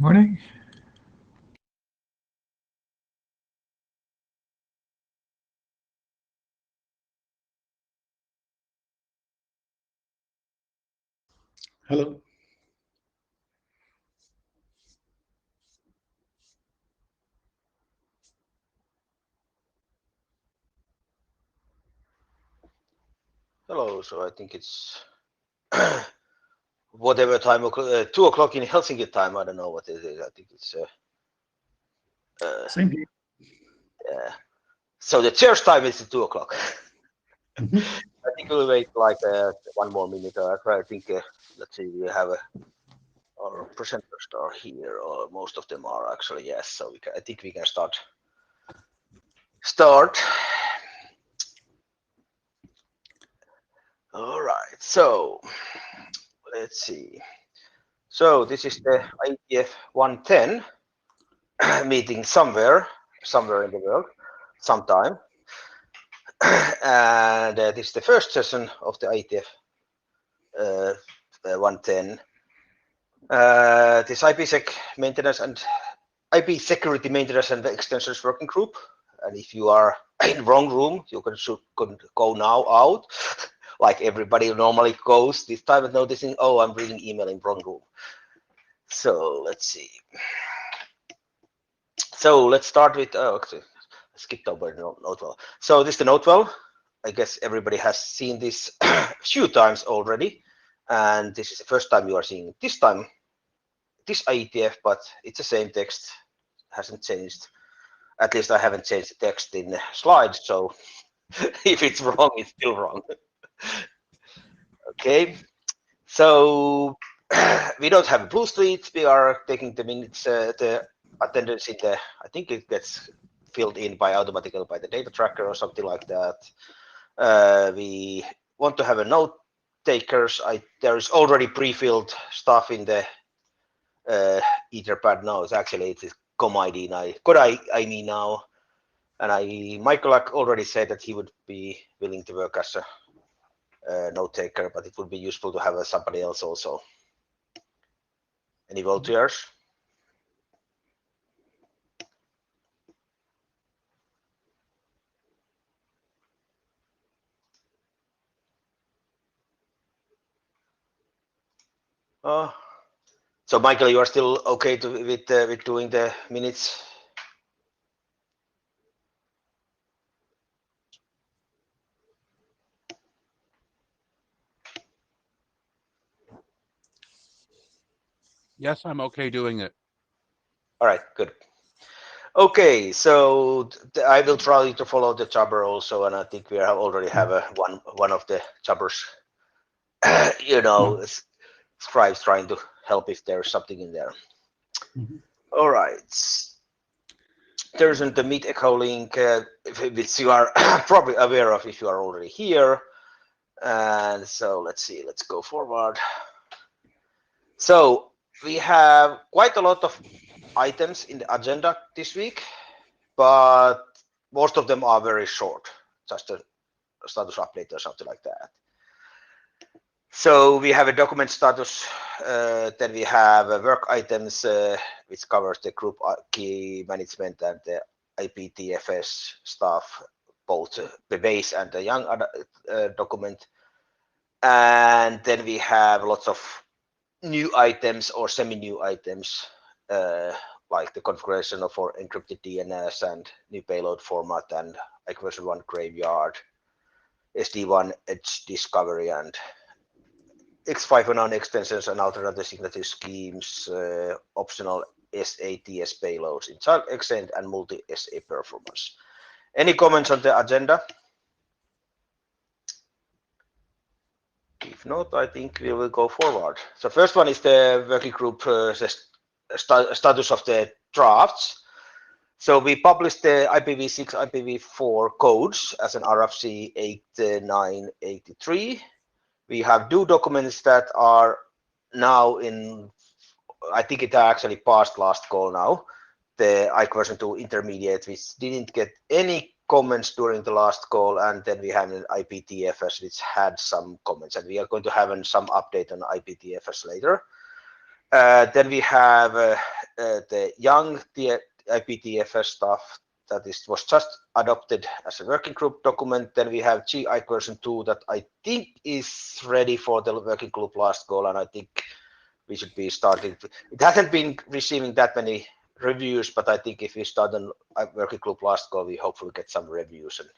morning. Hello. Hello, so I think it's whatever time, 2 o'clock in Helsinki time. I don't know what it is. I think it's Same here. so the chair's time is 2 o'clock. Mhm. I think we'll wait like 1 more minute. I think let's see, we have our presenters are here, or most of them are actually. Yes, so I think we can start. All right, so let's see. So this is the IETF 110 meeting somewhere in the world, sometime. And this is the first session of the IETF 110. This IPsec maintenance and IP security maintenance and extensions working group. And if you are in wrong room, you can go now out, like everybody normally goes. This time, noticing, oh, I'm reading email in wrong room. So let's see. So let's start with. Okay, I skipped over note well. So this is the note well. I guess everybody has seen this a few times already, and this is the first time you are seeing it. This time this IETF, but it's the same text, hasn't changed. At least I haven't changed the text in the slides, so if it's wrong, it's still wrong. Okay, so we don't have a blue street. We are taking the minutes, the attendance in the, I think it gets filled in by automatically by the data tracker or something like that. We want to have a note takers. There is already pre-filled stuff in the Etherpad now. It's com ID now. Code ID now. And Michael already said that he would be willing to work as a note taker, but it would be useful to have somebody else also. Any volunteers? So Michael, you are still okay with doing the minutes? Yes, I'm okay doing it. All right, good. Okay, so I will try to follow the Jabber also, and I think we already have one of the Jabbers, scribes trying to help if there's something in there. All right. There isn't the Meet Echo link, which you are probably aware of if you are already here. And so let's see, let's go forward. So we have quite a lot of items in the agenda this week, but most of them are very short, just a status update or something like that. So we have a document status, then we have work items, which covers the group key management and the IPTFS stuff, both the base and the young document. And then we have lots of new items or semi-new items, like the configuration for encrypted DNS and new payload format and version 1 graveyard, SD1 edge discovery, and X509 extensions and alternative signature schemes, optional SATS payloads in child extent and multi-SA performance. Any comments on the agenda? If not, I think we will go forward. So first one is the working group status of the drafts. So we published the IPv6, IPv4 codes as an RFC 8983. We have two documents that are now in, I think it actually passed last call now, the IC version 2 intermediate, which didn't get any comments during the last call, and then we have an IPTFS which had some comments, and we are going to have some update on IPTFS later. Then we have the young IPTFS stuff that was just adopted as a working group document. Then we have GIC version 2 that I think is ready for the working group last call, and I think we should be starting. It hasn't been receiving that many reviews, but I think if we start a working group last call, we hopefully get some reviews. And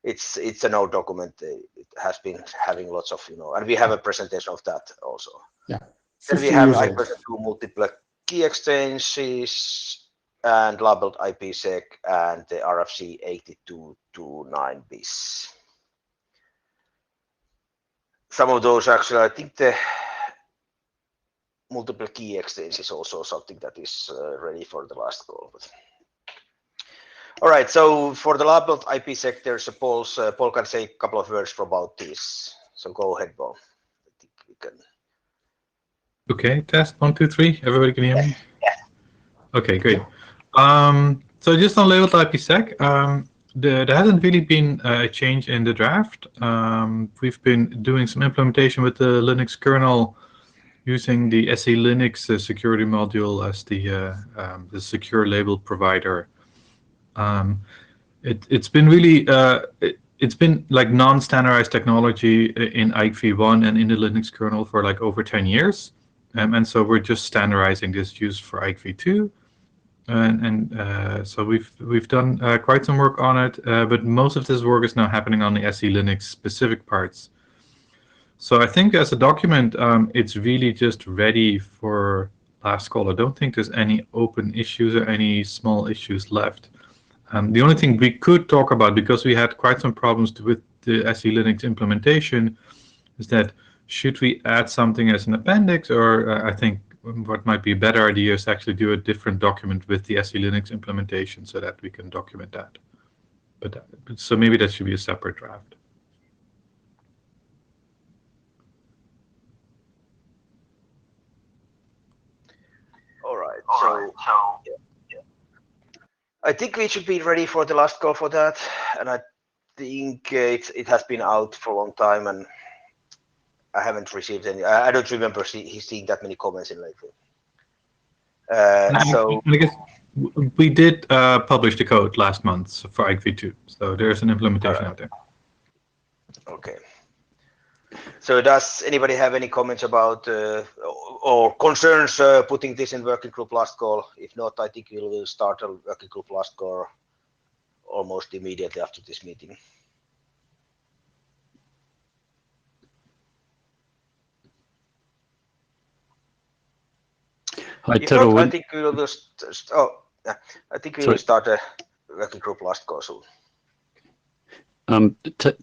it's an old document. It has been having lots of, and we have a presentation of that also. Yeah. Then we have IETF 2 multiple key exchanges and labeled IPsec and the RFC 8229 bis. Some of those actually, I think the multiple key exchange is also something that is ready for the last call. But all right, so for the labeled IPsec, there's a Paul can say a couple of words about this. So go ahead, Paul. I think we can. Okay, test 1, 2, 3. Everybody can hear me? Yeah. Okay, great. So just on labeled IPsec, there hasn't really been a change in the draft. We've been doing some implementation with the Linux kernel using the SE Linux security module as the secure label provider. It's been really it's been like non-standardized technology in IETF1 and in the Linux kernel for like over 10 years. And so we're just standardizing this use for IETF2. And so we've done quite some work on it, but most of this work is now happening on the SE Linux specific parts. So I think as a document, it's really just ready for last call. I don't think there's any open issues or any small issues left. The only thing we could talk about, because we had quite some problems with the SE Linux implementation, is that should we add something as an appendix, or I think what might be a better idea is actually do a different document with the SE Linux implementation so that we can document that. But so maybe that should be a separate draft. All right. So yeah. I think we should be ready for the last call for that, and I think it has been out for a long time, and I haven't received any. I don't remember seeing that many comments in lately. So I guess we did publish the code last month for IETF2, so there's an implementation out there. Okay. So does anybody have any comments about or concerns putting this in working group last call? If not, I think we will start a working group last call almost immediately after this meeting. If not, I think we will just. I think we will start a working group last call soon.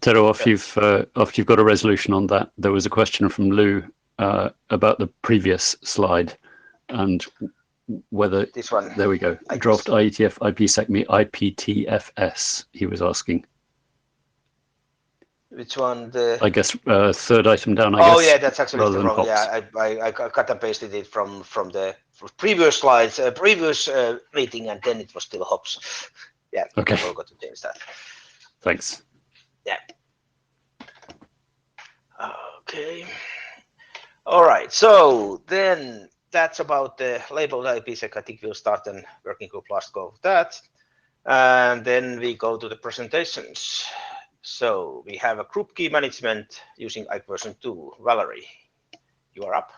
Tero, after you've got a resolution on that, there was a question from Lou about the previous slide and whether this one. There we go. Draft IETF Ipsecme IPTFS. He was asking. Which one? I guess third item down. I guess. Yeah, that's actually wrong. Yeah, I cut and pasted it from the previous slides, previous meeting, and then it was still hops. Yeah. Okay. I forgot to change that. Thanks. Yeah. Okay. All right. So then that's about the labeled IPsec. I think we'll start a working group last go of that. And then we go to the presentations. So we have a group key management using IETF version 2. Valerie, you are up.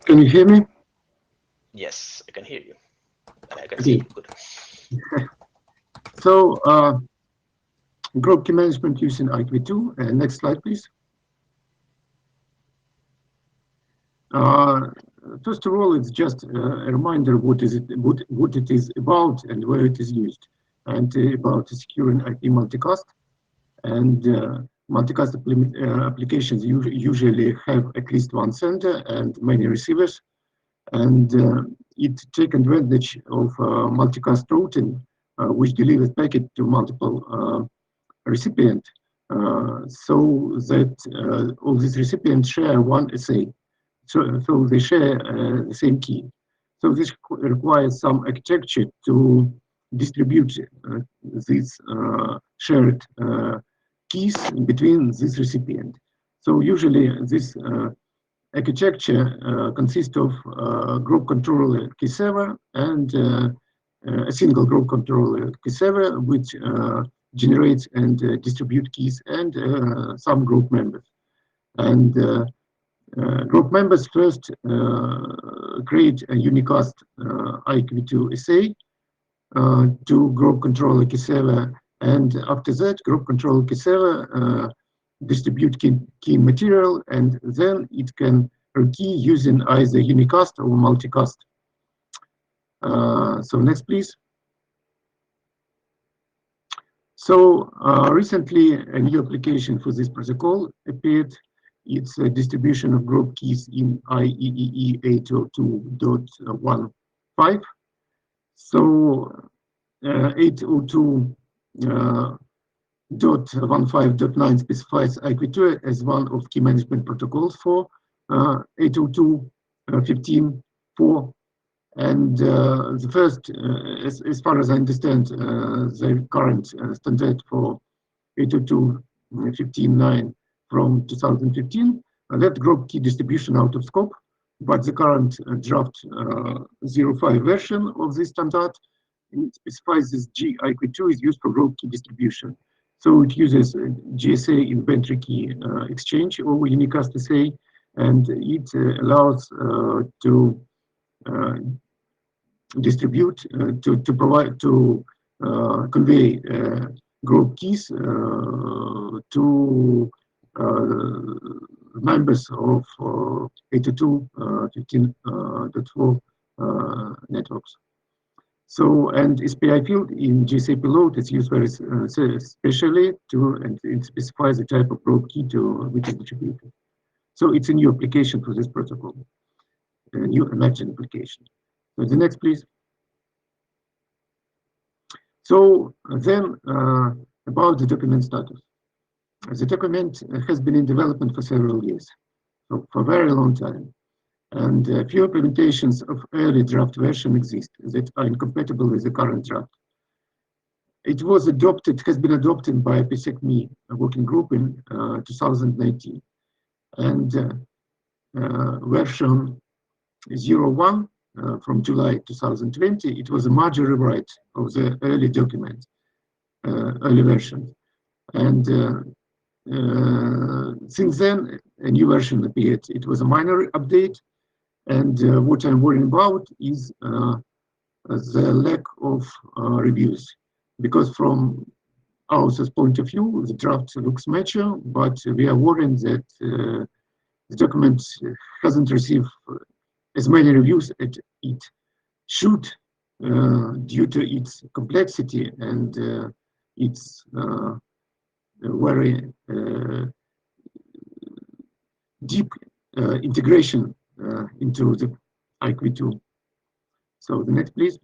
Can you hear me? Yes, I can hear you. And I can see you. Good. So, group key management using IETF2. Next slide, please. First of all, it's just a reminder what it is about and where it is used, and about securing IP multicast. And multicast applications usually have at least one sender and many receivers, and it takes advantage of multicast routing, which delivers packet to multiple recipients, so that all these recipients share one SA. So they share the same key. So this requires some architecture to distribute these shared keys between this recipient. So usually this architecture consists of group controller key server and a single group controller key server, which generates and distributes keys, and some group members. And group members first create a unicast IETF SA to group controller key server, and after that, group controller key server distribute key material, and then it can rekey using either unicast or multicast. So next, please. So recently, a new application for this protocol appeared. It's a distribution of group keys in IEEE 802.15. So 802.15.9 specifies IETF as one of key management protocols for 802.15.4. And the first, as far as I understand, the current standard for 802.15.9 from 2015, that group key distribution out of scope, but the current draft 05 version of this standard, it specifies this IETF is used for group key distribution. So it uses GSA inventory key exchange over unicast SA, and it allows to distribute, to provide, to convey group keys to members of 802.15.4 networks. So, and SPI field in GSA payload is used very specially to, and it specifies the type of group key to which is distributed. So it's a new application for this protocol, a new emerging application. So the next, please. So then about the document status. The document has been in development for several years, so for a very long time. And a few implementations of early draft version exist that are incompatible with the current draft. It was adopted, has been adopted by Ipsecme working group in 2019. And version 01 from July 2020, it was a major rewrite of the early document, early version. And since then, a new version appeared. It was a minor update. And what I'm worrying about is the lack of reviews. Because from our point of view, the draft looks mature, but we are worried that the document hasn't received as many reviews as it should due to its complexity and its very deep integration into the IETF. So the next, please.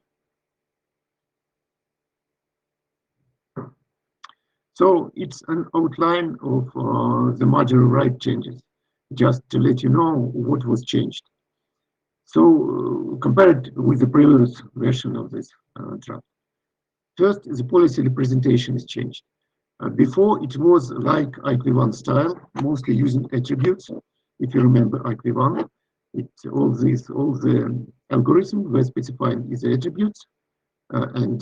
So it's an outline of the major right changes, just to let you know what was changed. So compared with the previous version of this draft. First, the policy representation is changed. Before, it was like IETF1 style, mostly using attributes. If you remember IETF1, all the algorithms were specified as attributes, and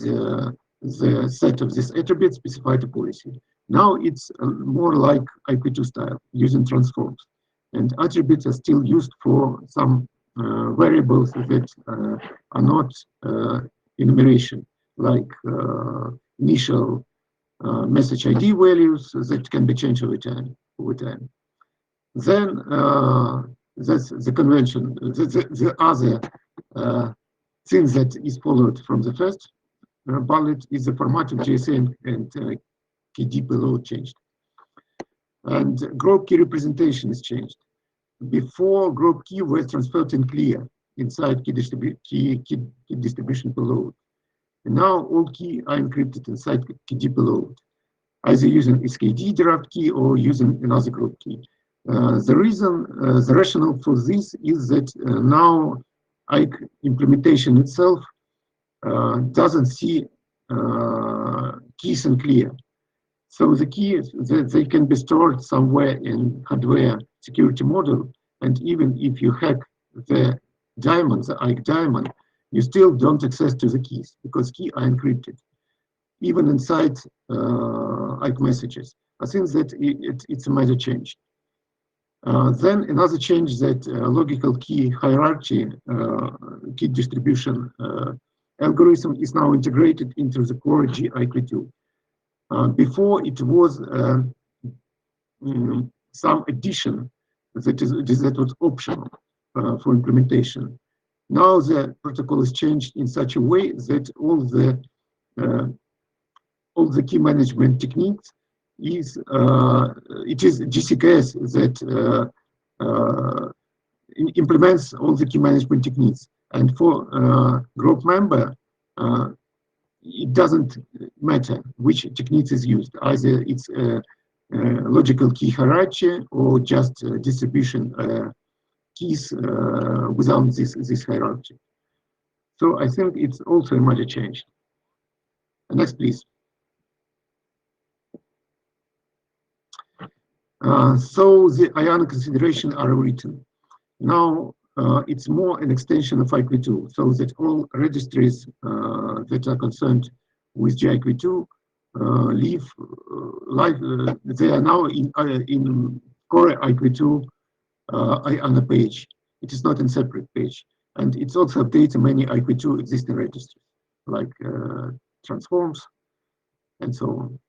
the set of these attributes specified a policy. Now it's more like IETF2 style, using transforms. And attributes are still used for some variables that are not enumeration, like initial message ID values that can be changed over time. Then that's the convention. The other thing that is followed from the first bullet is the format of GSA and KD below changed. And group key representation is changed. Before, group key was transferred in clear inside key distribution payload. And now all key are encrypted inside KD payload, either using SKD draft key or using another group key. The reason, the rationale for this is that now IETF implementation itself doesn't see keys in clear. So the key is that they can be stored somewhere in hardware security module, and even if you hack the diamond, the IKE diamond, you still don't access to the keys because keys are encrypted, even inside IKE messages. I think that it's a major change. Then another change that logical key hierarchy, key distribution algorithm is now integrated into the core GIQ2. Before it was some addition that was optional for implementation. Now the protocol is changed in such a way that all the key management techniques is it is GCKS that implements all the key management techniques, and for group member it doesn't matter which technique is used. Either it's logical key hierarchy or just distribution keys without this hierarchy. So I think it's also a major change. Next, please. So the IANA considerations are written. Now it's more an extension of IQ2, so that all registries that are concerned with GIQ2 they are now in core IQ2 IANA page. It is not in separate page, and it's also updates many IQ2 existing registries like transforms and so on.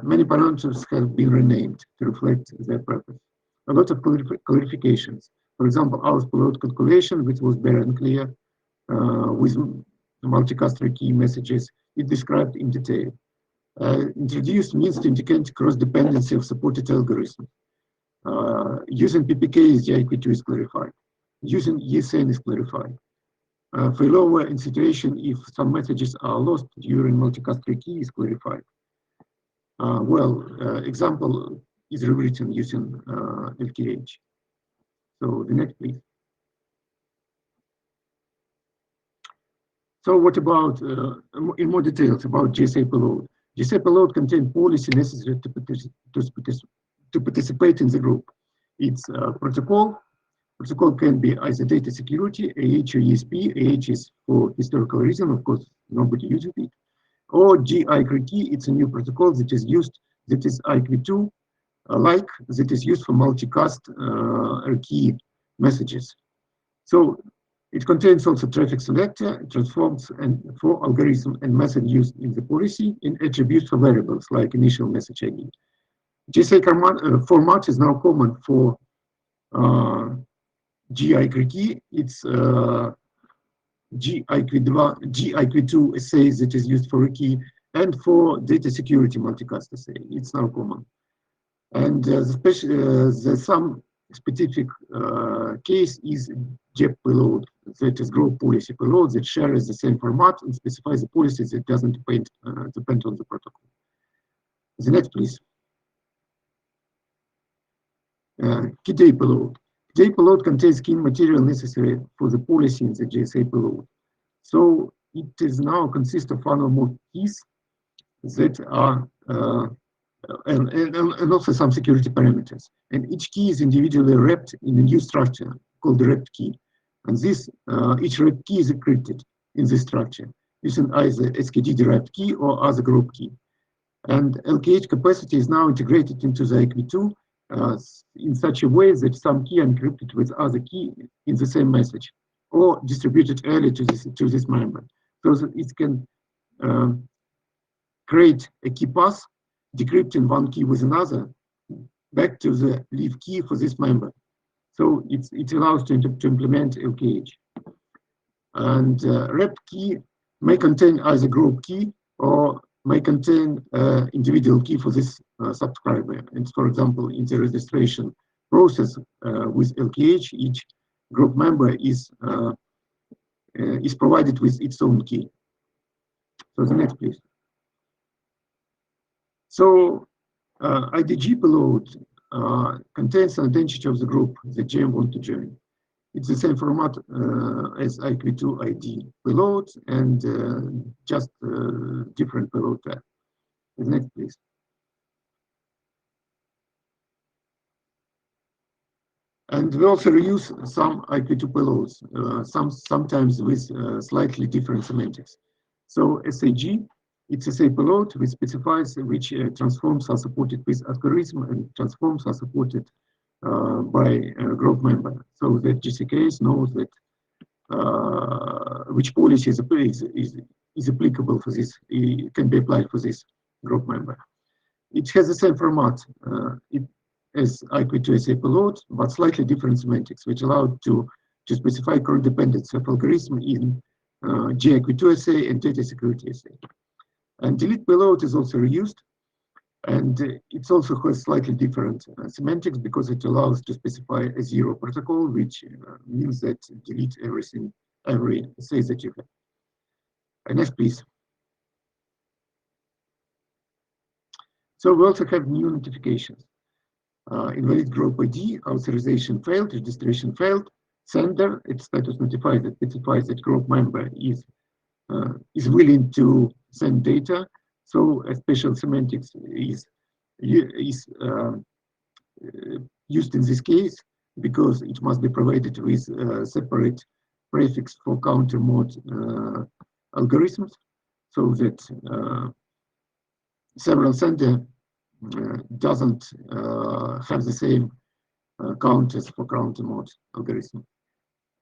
Many parameters have been renamed to reflect their purpose. A lot of clarifications. For example, our payload calculation, which was very unclear, with multi-cluster key messages, is described in detail. Introduced means to indicate cross-dependency of supported algorithms. Using PPK as GIQ2 is clarified. Using ESN is clarified. Failover in situation if some messages are lost during multi-cluster key is clarified. Example is rewritten using LKH. So the next, please. So what about, in more details about GSA payload? GSA payload contains policy necessary to participate in the group. It's protocol. Protocol can be either data security, AH or ESP. AH is for historical reason, of course, nobody uses it. Or GIQ, it's a new protocol that is used, that is IQ2, like that is used for multicast key messages. So it contains also traffic selector, transforms, and for algorithm and method used in the policy, and attributes for variables like initial message ID. GSA format is now common for GIQ. It's GIQ2 assay that is used for a key, and for data security multicast assay. It's now common. And some specific case is JEP payload, that is group policy payload that shares the same format and specifies the policies that doesn't depend on the protocol. The next, please. KDA payload. KDA payload contains key material necessary for the policy in the GSA payload. So it is now consists of one or more keys that are and also some security parameters. And each key is individually wrapped in a new structure called the wrapped key. And this each wrapped key is encrypted in this structure using either SKD-derived key or other group key. And LKH capacity is now integrated into the IQ2 in such a way that some key are encrypted with other key in the same message, or distributed early to this member, so that it can create a key path, decrypting one key with another back to the leaf key for this member. So it allows to implement LKH. And wrapped key may contain either group key or may contain individual key for this subscriber. And for example, in the registration process with LKH, each group member is provided with its own key. So the next, please. So IDG payload contains an identity of the group that GM want to join. It's the same format as IQ2 ID payload and just different payload type. The next, please. And we also reuse some IQ2 payloads, sometimes with slightly different semantics. So SAG, it's a payload which specifies which transforms are supported with algorithm and transforms are supported by a group member. So that GCKS knows that which policy is applicable for this, can be applied for this group member. It has the same format as IQ2 payload, but slightly different semantics, which allow to specify current dependence of algorithm in GIQ2 and data security assay. And delete payload is also reused, and it also has slightly different semantics because it allows to specify a zero protocol, which means that delete everything, every assay that you have. And next, please. So we also have new notifications. Invalid group ID, authorization failed, registration failed. Sender, its status notifies that specifies that group member is willing to send data. So a special semantics is used in this case because it must be provided with a separate prefix for counter mode algorithms, so that several sender doesn't have the same count as for counter mode algorithm.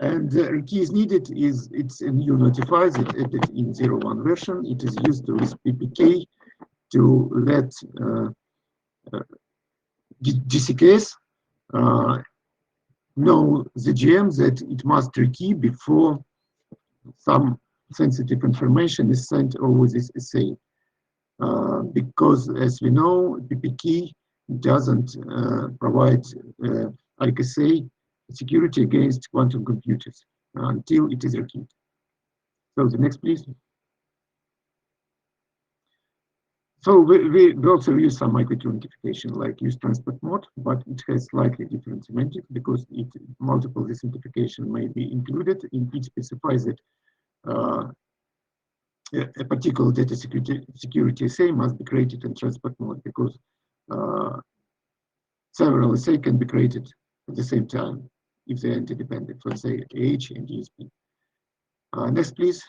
And the key is needed is it's a new notifies it added in 0.1 version. It is used with PPK to let GCKS know the GM that it must rekey before some sensitive information is sent over this assay. Because as we know, PPK doesn't provide ICSA security against quantum computers until it is rekeyed. So the next, please. So we also use some IQ2 notification like use transport mode, but it has slightly different semantics because multiple disidentification may be included. It specifies that a particular data security assay must be created in transport mode because several assay can be created at the same time if they're interdependent, for say AH and DSP. Next, please.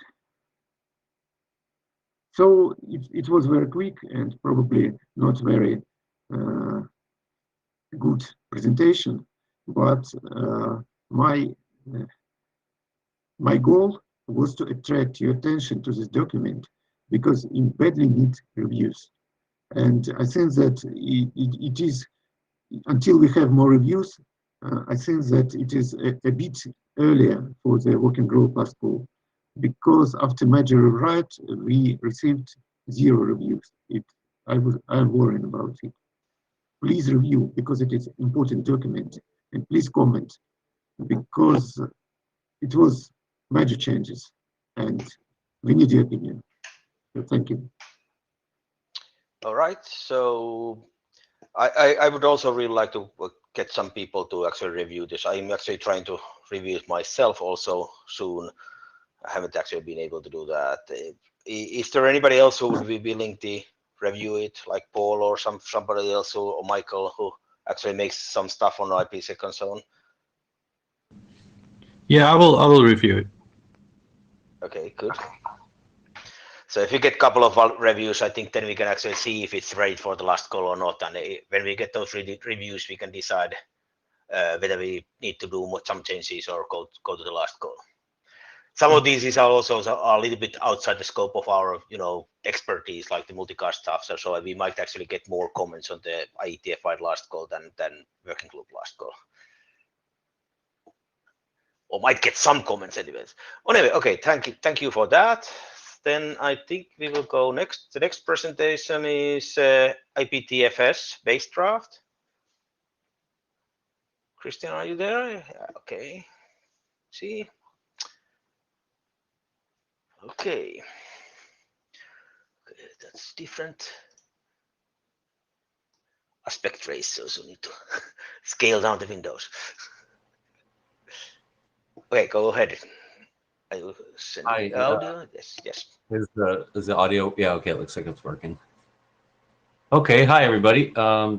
So it was very quick and probably not very good presentation, but my goal was to attract your attention to this document because it badly needs reviews. And I think that it is, until we have more reviews, I think that it is a bit earlier for the working group last call, because after major rewrite, we received 0 reviews. I'm worried about it. Please review because it is an important document, and please comment because it was major changes and we need your opinion. So thank you. All right, so I would also really like to get some people to actually review this. I'm actually trying to review it myself also soon. I haven't actually been able to do that. Is there anybody else who would be willing to review it, like Paul or somebody else or Michael who actually makes some stuff on IPsec and so on? Yeah, I will review it. Okay, good. So if you get a couple of reviews, I think then we can actually see if it's ready for the last call or not. And when we get those reviews, we can decide whether we need to do some changes or go to the last call. Some of these are also a little bit outside the scope of our, expertise, like the multicast stuff. So we might actually get more comments on the IETF last call than working group last call. Or might get some comments anyways. Anyway, okay, thank you for that. Then I think we will go next. The next presentation is IPTFS base draft. Christian, are you there? Okay. See. Okay. That's different aspect ratios. So we need to scale down the windows. Okay, go ahead. I will send the audio. Yes. Is the audio? Yeah, okay, it looks like it's working. Okay, hi everybody.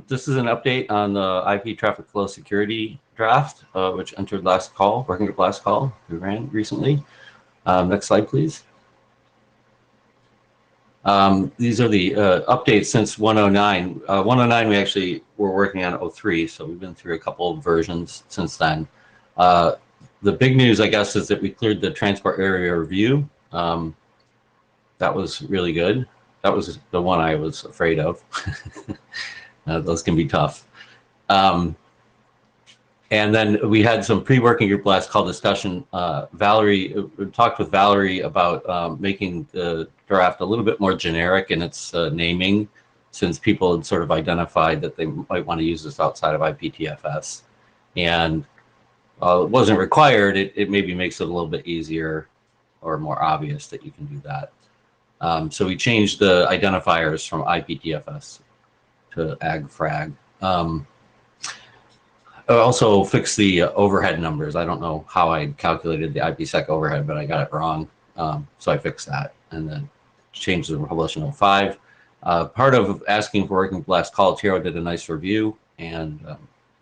This is an update on the IP traffic flow security draft, which entered last call, working group last call we ran recently. Next slide, please. These are the updates since 109. 109 we actually were working on 03, so we've been through a couple of versions since then. The big news, I guess, is that we cleared the transport area review. That was really good. That was the one I was afraid of. Those can be tough. And then we had some pre-working group last call discussion. Valerie, we talked with Valerie about making the draft a little bit more generic in its naming, since people had sort of identified that they might want to use this outside of IPTFS. And it wasn't required, it maybe makes it a little bit easier or more obvious that you can do that. So we changed the identifiers from IPTFS to AgFrag. Also fixed the overhead numbers. I don't know how I calculated the IPsec overhead, but I got it wrong. So I fixed that and then changed the publish in 05. Part of asking for working last call, Tiro did a nice review, and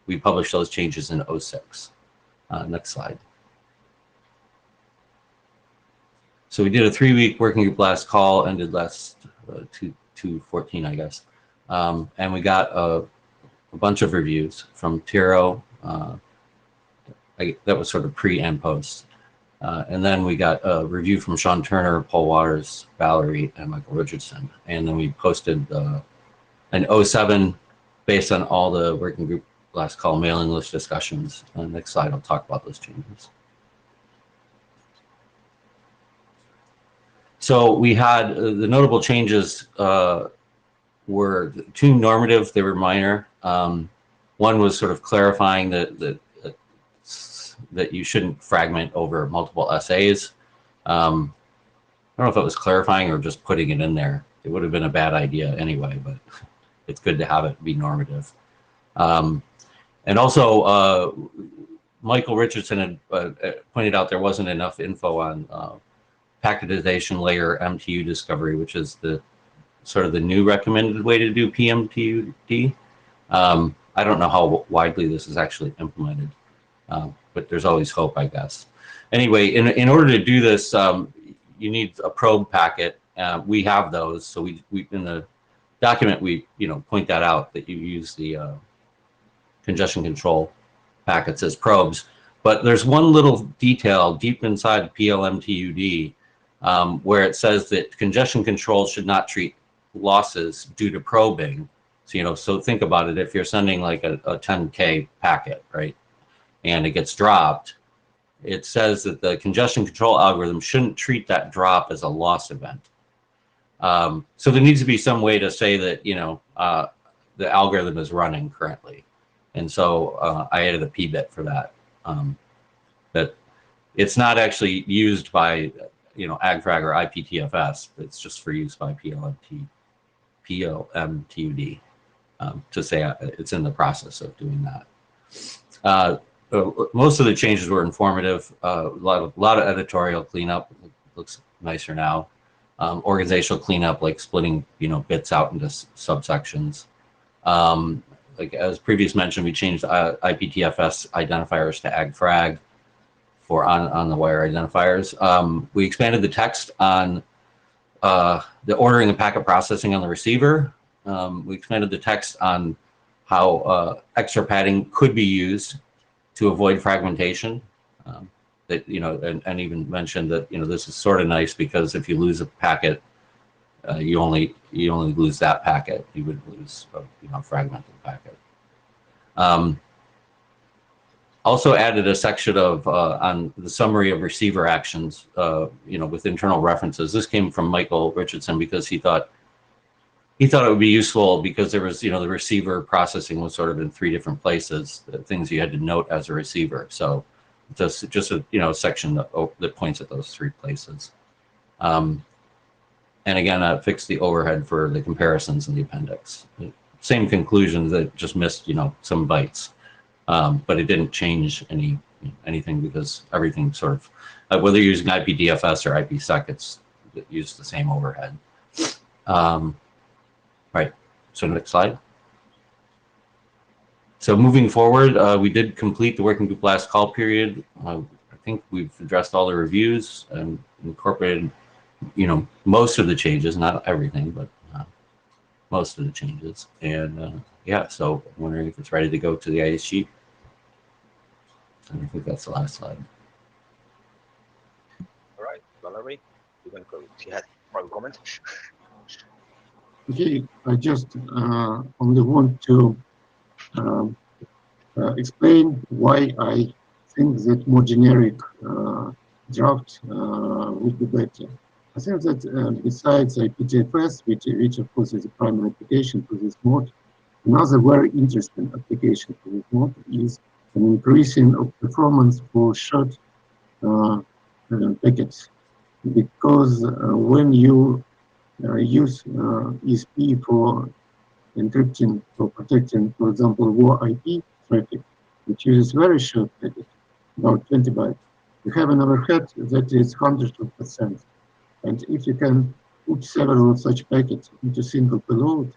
we published those changes in 06. Next slide. So we did a 3-week working group last call, ended last 2/14, I guess. And we got a bunch of reviews from Tiro. That was sort of pre and post. And then we got a review from Sean Turner, Paul Waters, Valerie, and Michael Richardson. And then we posted an 07 based on all the working group last call mailing list discussions. Next slide, I'll talk about those changes. So we had the notable changes were 2 normative, they were minor. One was sort of clarifying that you shouldn't fragment over multiple essays. I don't know if it was clarifying or just putting it in there. It would have been a bad idea anyway, but it's good to have it be normative. And also, Michael Richardson had pointed out there wasn't enough info on packetization layer MTU discovery, which is the sort of the new recommended way to do PMTUD. I don't know how widely this is actually implemented, but there's always hope, I guess. Anyway, in order to do this, you need a probe packet. We have those, so we in the document we point that out, that you use the congestion control packets as probes. But there's one little detail deep inside PLMTUD where it says that congestion control should not treat losses due to probing. So, so think about it. If you're sending like a 10K packet, right, and it gets dropped, it says that the congestion control algorithm shouldn't treat that drop as a loss event. So there needs to be some way to say that, the algorithm is running currently. And so I added a p-bit for that. That it's not actually used by, AgFrag or IPTFS, but it's just for use by PLMTUD to say it's in the process of doing that. Most of the changes were informative. A lot of editorial cleanup. It looks nicer now. Organizational cleanup, like splitting bits out into subsections. Like as previous mentioned, we changed IPTFS identifiers to AgFrag for on the wire identifiers. We expanded the text on the ordering and packet processing on the receiver. We expanded the text on how extra padding could be used to avoid fragmentation. That and even mentioned that this is sort of nice because if you lose a packet, you only lose that packet. You would lose a fragmented packet. Also added a section of on the summary of receiver actions, with internal references. This came from Michael Richardson because he thought it would be useful because there was, the receiver processing was sort of in 3 different places, the things you had to note as a receiver. So just a section that points at those 3 places. And again, I fixed the overhead for the comparisons in the appendix. Same conclusion, that just missed, some bytes. But it didn't change anything because everything sort of, whether you're using IPDFS or IPsec, it used the same overhead. Right, so next slide. So moving forward, we did complete the working group last call period. I think we've addressed all the reviews and incorporated, most of the changes, not everything, but most of the changes. And yeah, so I'm wondering if it's ready to go to the ISG. And I think that's the last slide. All right, Valerie, you can go. You had a comment. Okay, I just only want to explain why I think that more generic draft would be better. I think that besides IPTFS, which of course is a primary application for this mode, another very interesting application for this mode is an increasing of performance for short packets. Because when you use ESP for encrypting or protecting, for example, war IP traffic, which uses very short packet, about 20 bytes, you have an overhead that is hundreds of percent. And if you can put several such packets into single payload,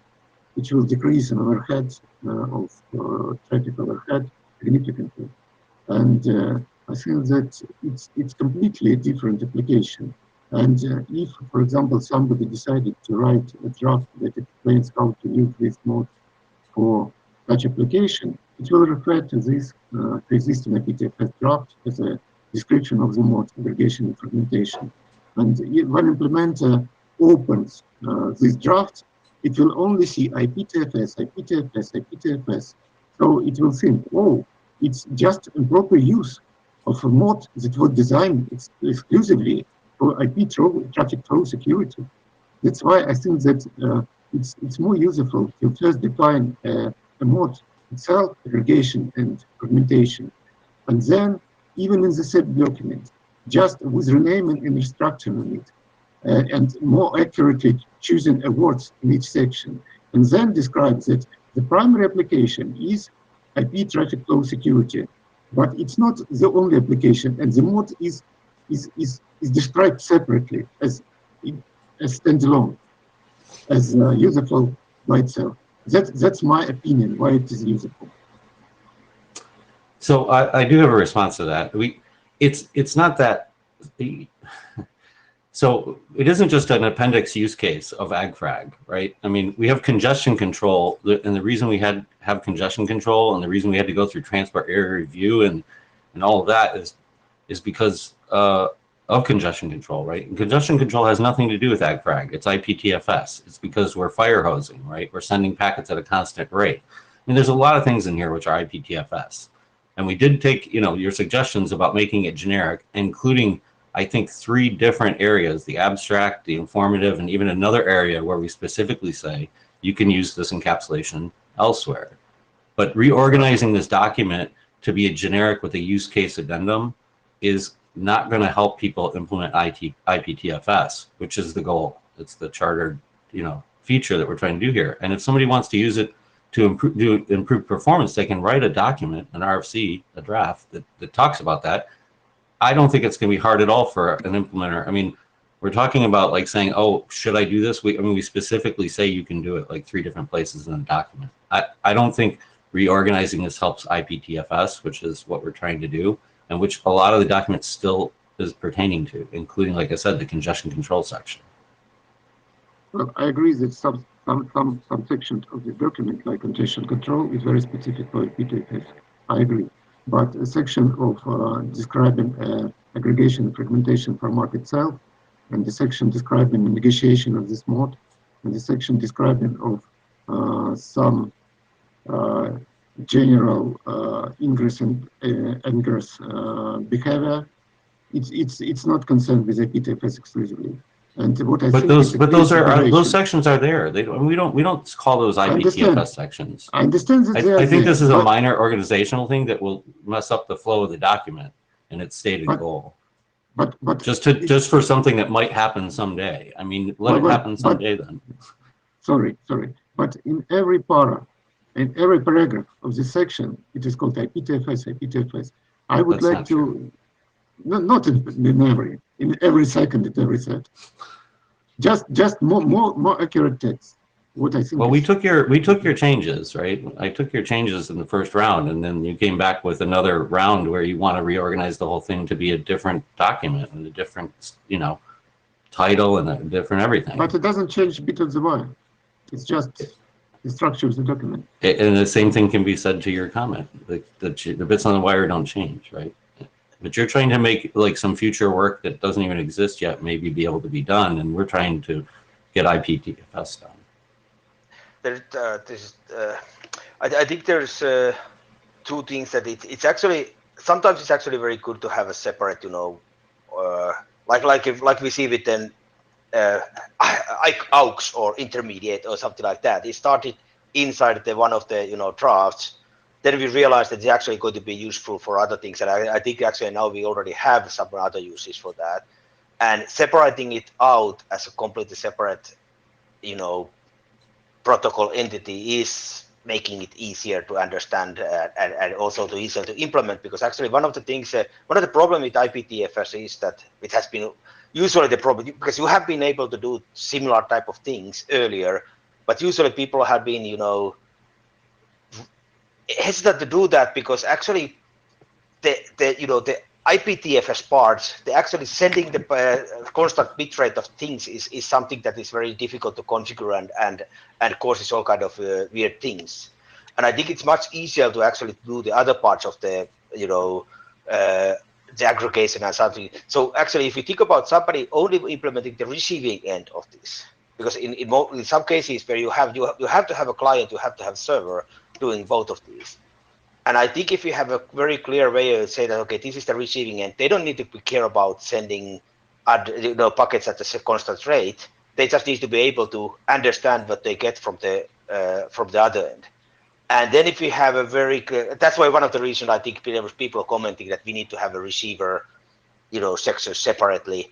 which will decrease an overhead of traffic overhead significantly. And I think that it's completely a different application. And if, for example, somebody decided to write a draft that explains how to use this mode for such application, it will refer to this existing IPTFS draft as a description of the mode, aggregation and fragmentation. And when implementer opens this draft, it will only see IPTFS, IPTFS, IPTFS. So it will think, oh, it's just improper use of a mode that was designed exclusively for IP traffic flow security. That's why I think that it's more useful to first define a mode itself, aggregation and fragmentation, and then even in the same document, just with renaming and restructuring it, and more accurately choosing words in each section, and then describe that the primary application is IP traffic flow security, but it's not the only application, and the mode is described separately as standalone, as useful by itself. That's my opinion why it is useful. So I do have a response to that. It's not that. So it isn't just an appendix use case of AgFrag, right? I mean, we have congestion control, and the reason we have congestion control, and the reason we had to go through transport area review and all of that is because of congestion control, right? And congestion control has nothing to do with AgFrag. It's IPTFS. It's because we're fire hosing, right? We're sending packets at a constant rate. I mean, there's a lot of things in here which are IPTFS, and we did take your suggestions about making it generic, including I think 3 different areas: the abstract, the informative, and even another area where we specifically say you can use this encapsulation elsewhere. But reorganizing this document to be a generic with a use case addendum is not going to help people implement IPTFS, which is the goal. It's the chartered, feature that we're trying to do here. And if somebody wants to use it to improve performance, they can write a document, an RFC, a draft that talks about that. I don't think it's going to be hard at all for an implementer. I mean, we're talking about like saying, oh, should I do this? We specifically say you can do it like 3 different places in a document. I don't think reorganizing this helps IPTFS, which is what we're trying to do, and which a lot of the document still is pertaining to, including, like I said, the congestion control section. Well, I agree that some sections of the document, like congestion control, is very specific for IPTFS. I agree. But a section of describing aggregation and fragmentation format itself, and the section describing the negotiation of this mode, and the section describing of some general ingress and egress behavior, it's not concerned with IPTFS exclusively. And what I think those sections are there. We don't call those IPTFS sections. I understand that. I think this is a minor organizational thing that will mess up the flow of the document and its stated goal. But just for something that might happen someday. I mean, let it happen someday then. Sorry. But in every paragraph of this section, it is called IPTFS. I would like to. Not in every second at every set. Just more accurate text. what I think. Well, we took your changes, right? I took your changes in the first round, and then you came back with another round where you want to reorganize the whole thing to be a different document and a different, title and a different everything. But it doesn't change a bit of the wire. It's just the structure of the document. And the same thing can be said to your comment. The bits on the wire don't change, right? But you're trying to make like some future work that doesn't even exist yet, maybe be able to be done, and we're trying to get IPTFS done. I think there's two things that it's actually sometimes it's actually very good to have a separate, like we see with then AUX or intermediate or something like that. It started inside one of the drafts. Then we realized that it's actually going to be useful for other things, and I think actually now we already have some other uses for that. And separating it out as a completely separate, protocol entity is making it easier to understand and also to easier to implement, because actually one of the things, one of the problems with IPTFS is that it has been usually the problem, because you have been able to do similar type of things earlier, but usually people have been, hesitant to do that, because actually the IPTFS parts, they actually sending the constant bitrate of things is something that is very difficult to configure and causes all kind of weird things. And I think it's much easier to actually do the other parts of the, the aggregation and something. So actually, if you think about somebody only implementing the receiving end of this, because in some cases where you have to have a client, you have to have a server doing both of these. And I think if you have a very clear way to say that, okay, this is the receiving end, they don't need to care about sending packets at a constant rate. They just need to be able to understand what they get from the other end. And then if we have a very clear, that's why one of the reasons I think there was people commenting that we need to have a receiver, section separately,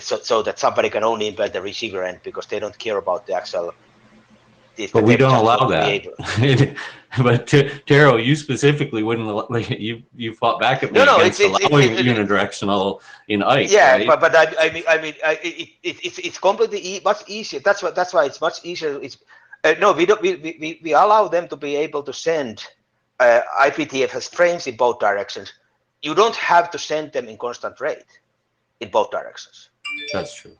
so that somebody can only implement the receiver end, because they don't care about the actual. But we don't allow that. But Tero, you specifically wouldn't. Like you fought back at me against allowing unidirectional in ICE. Yeah, right? but I mean, it's completely much easier. That's why it's much easier. No, we don't. We allow them to be able to send IPTFS frames in both directions. You don't have to send them in constant rate in both directions. That's true.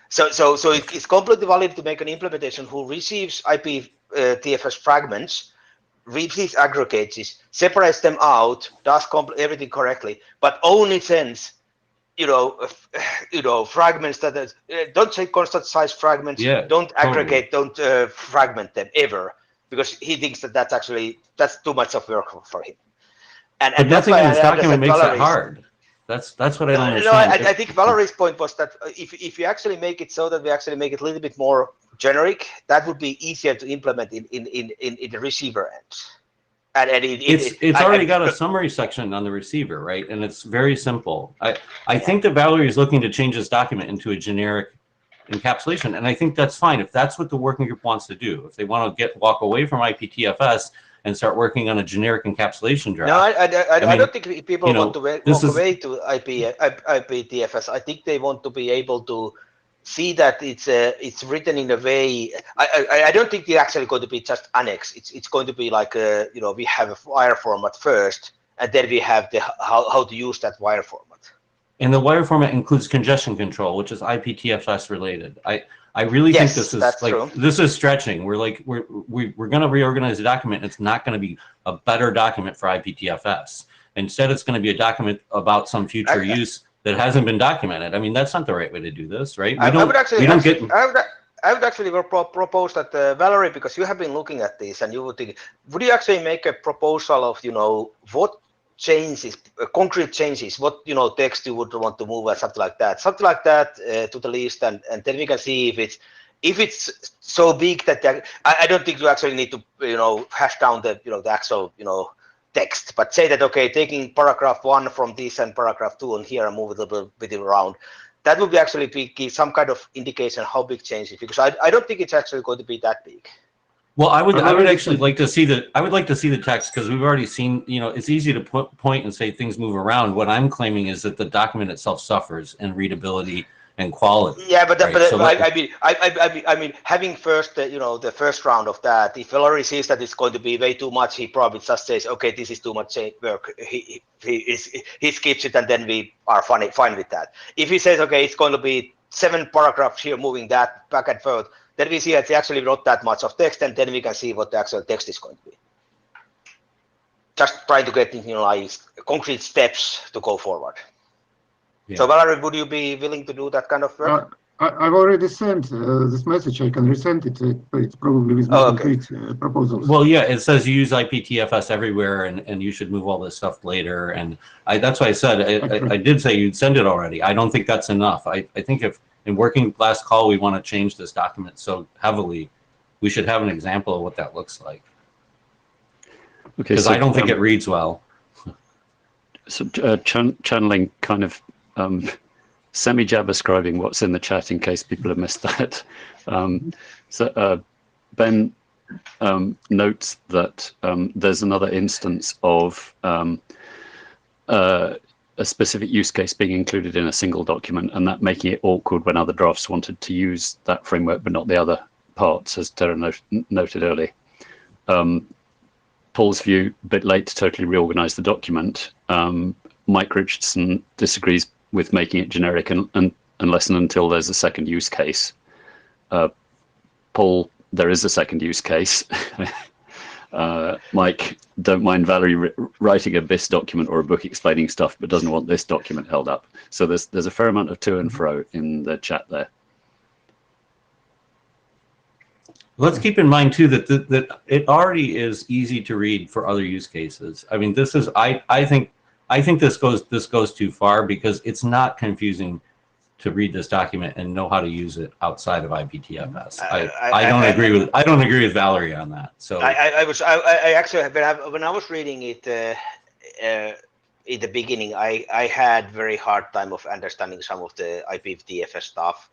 So it's completely valid to make an implementation who receives IPTFS fragments, receives aggregates, separates them out, does everything correctly, but only sends, fragments that don't say constant size fragments. Yeah, don't aggregate, don't fragment them ever, because he thinks that that's too much of work for him. And nothing in this document makes that hard. That's what I don't understand. No, I think Valerie's point was that if you actually make it so that we actually make it a little bit more generic, that would be easier to implement in the receiver end. And it's already got a summary section on the receiver, right? And it's very simple. I think that Valerie is looking to change this document into a generic encapsulation, and I think that's fine if that's what the working group wants to do. If they want to walk away from IPTFS and start working on a generic encapsulation draft. No, I don't think people want to walk away to IPTFS. I think they want to be able to see that it's written in a way. I don't think it's actually going to be just annex. It's going to be like we have a wire format first, and then we have the how to use that wire format. And the wire format includes congestion control, which is IPTFS related. I really think this is this is stretching. We're going to reorganize the document. It's not going to be a better document for IPTFS. Instead, it's going to be a document about some future use that hasn't been documented. I mean, that's not the right way to do this, right? I would actually propose that Valerie, because you have been looking at this, and you would think, would you actually make a proposal of what changes, concrete changes, what text you would want to move and something like that to the list, and then we can see if it's so big that I don't think you actually need to hash down the the actual text, but say that okay, taking paragraph 1 from this and paragraph 2 on here and move it a little bit around. That would actually give some kind of indication how big change it is, because I don't think it's actually going to be that big. Well, I would actually like to see the text, because we've already seen, it's easy to point and say things move around. What I'm claiming is that the document itself suffers in readability and quality. Yeah, but, right? but So I mean, having first, the first round of that. If Valerie sees that it's going to be way too much, he probably just says, "Okay, this is too much work." He skips it, and then we are fine with that. If he says, "Okay, it's going to be 7 paragraphs here, moving that back and forth," then we see it's actually not that much of text, and then we can see what the actual text is going to be. Just try to get like concrete steps to go forward. Yeah. So Valerie, would you be willing to do that kind of work? I've already sent this message. I can resend it, but it's probably with more concrete proposals. Well, yeah, it says you use IPTFS everywhere, and you should move all this stuff later. And that's why I said I did say you'd send it already. I don't think that's enough. I think if in working last call we want to change this document so heavily, we should have an example of what that looks like. Okay, because I don't think it reads well. So channeling kind of semi-jabber-scribing what's in the chat in case people have missed that. Ben notes that there's another instance of a specific use case being included in a single document, and that making it awkward when other drafts wanted to use that framework but not the other parts, as Tara noted earlier. Paul's view, a bit late to totally reorganize the document. Mike Richardson disagrees with making it generic unless and until there's a second use case. Paul, there is a second use case. Mike, don't mind Valerie writing a BIS document or a book explaining stuff, but doesn't want this document held up. So there's a fair amount of to and fro in the chat there. Let's keep in mind too that it already is easy to read for other use cases. I mean, this is I think this goes too far because it's not confusing to read this document and know how to use it outside of IPTFS. I don't agree with Valerie on that. So I actually when I was reading it in the beginning, I had very hard time of understanding some of the IPTFS stuff.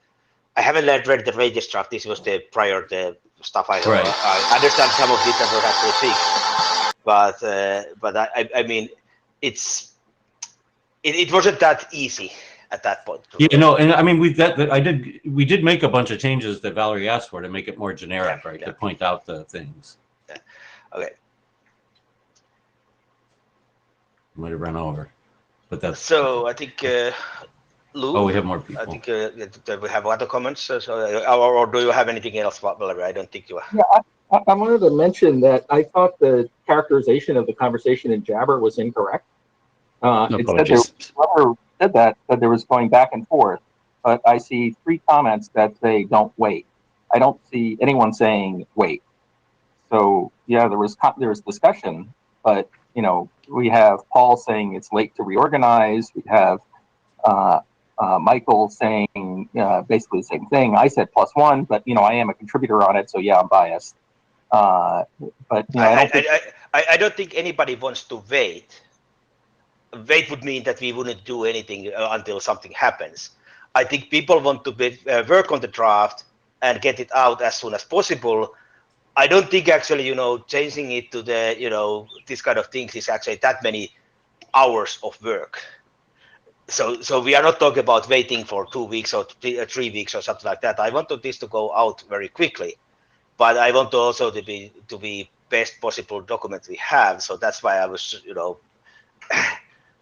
I haven't read the registrar. This was the prior stuff I understand some of it that was actually fixed, but I mean it wasn't that easy at that point. Yeah, no, and I mean we did make a bunch of changes that Valerie asked for to make it more generic, right? To point out the things. Yeah. Okay. Might have run over, but that's so. I think Lou. Oh, we have more people. I think we have other comments. Or do you have anything else, Valerie? I don't think you. Yeah, I wanted to mention that I thought the characterization of the conversation in Jabber was incorrect. It said that there was going back and forth, but I see 3 comments that say don't wait. I don't see anyone saying wait. So yeah, there was discussion, but we have Paul saying it's late to reorganize. We have Michael saying basically the same thing. I said +1, but I am a contributor on it, so yeah, I'm biased. But I don't think anybody wants to wait. Wait would mean that we wouldn't do anything until something happens. I think people want to work on the draft and get it out as soon as possible. I don't think actually, changing it to the, this kind of things is actually that many hours of work. So we are not talking about waiting for 2 weeks or 3 weeks or something like that. I want this to go out very quickly, but I want also to be best possible document we have. So that's why I was,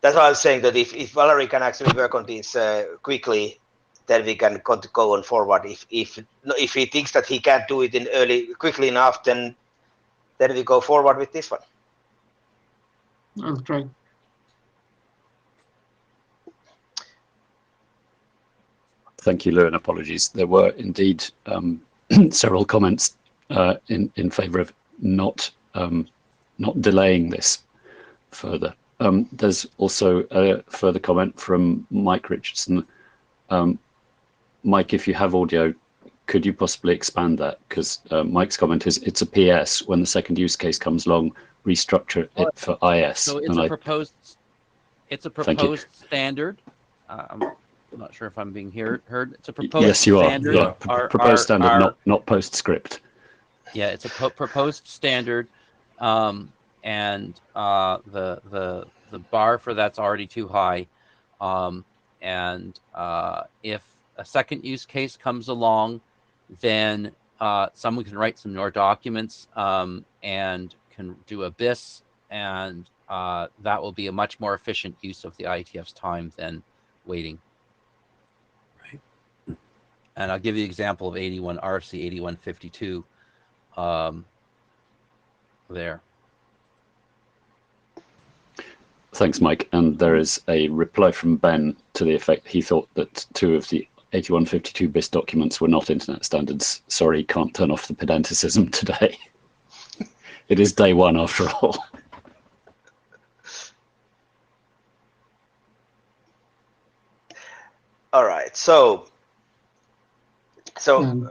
that's why I was saying that if Valerie can actually work on this quickly, then we can go on forward. If he thinks that he can't do it quickly enough, then we go forward with this one. I'll try. Thank you, Lou, and apologies. There were indeed several comments in favour of not delaying this further. There's also a further comment from Mike Richardson. Mike, if you have audio, could you possibly expand that? Because Mike's comment is it's a PS. When the second use case comes along, restructure it for IS. So it's a proposed standard. I'm not sure if I'm being heard. It's a proposed yes, you standard. are. Proposed standard, not postscript. Yeah, it's a proposed standard, and the bar for that's already too high, and if a second use case comes along, then someone can write some more documents and can do a BIS, and that will be a much more efficient use of the IETF's time than waiting. Right. And I'll give you an example of 81 RFC 8152 there. Thanks, Mike. And there is a reply from Ben to the effect he thought that 2 of the 8152 BIS documents were not internet standards. Sorry, can't turn off the pedanticism today. It is day 1 after all. All right, so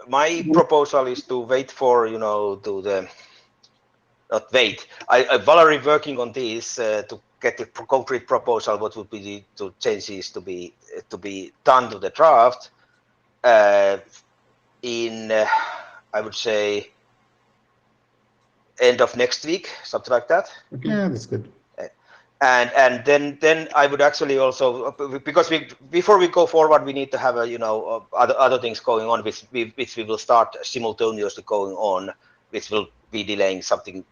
my proposal is to wait for, not wait. Valerie working on this to get the concrete proposal. What would be the changes to be done to the draft in I would say end of next week, something like that. Okay. Yeah, that's good. And then I would actually also, because before we go forward, we need to have other things going on, which we will start simultaneously going on, which will be delaying something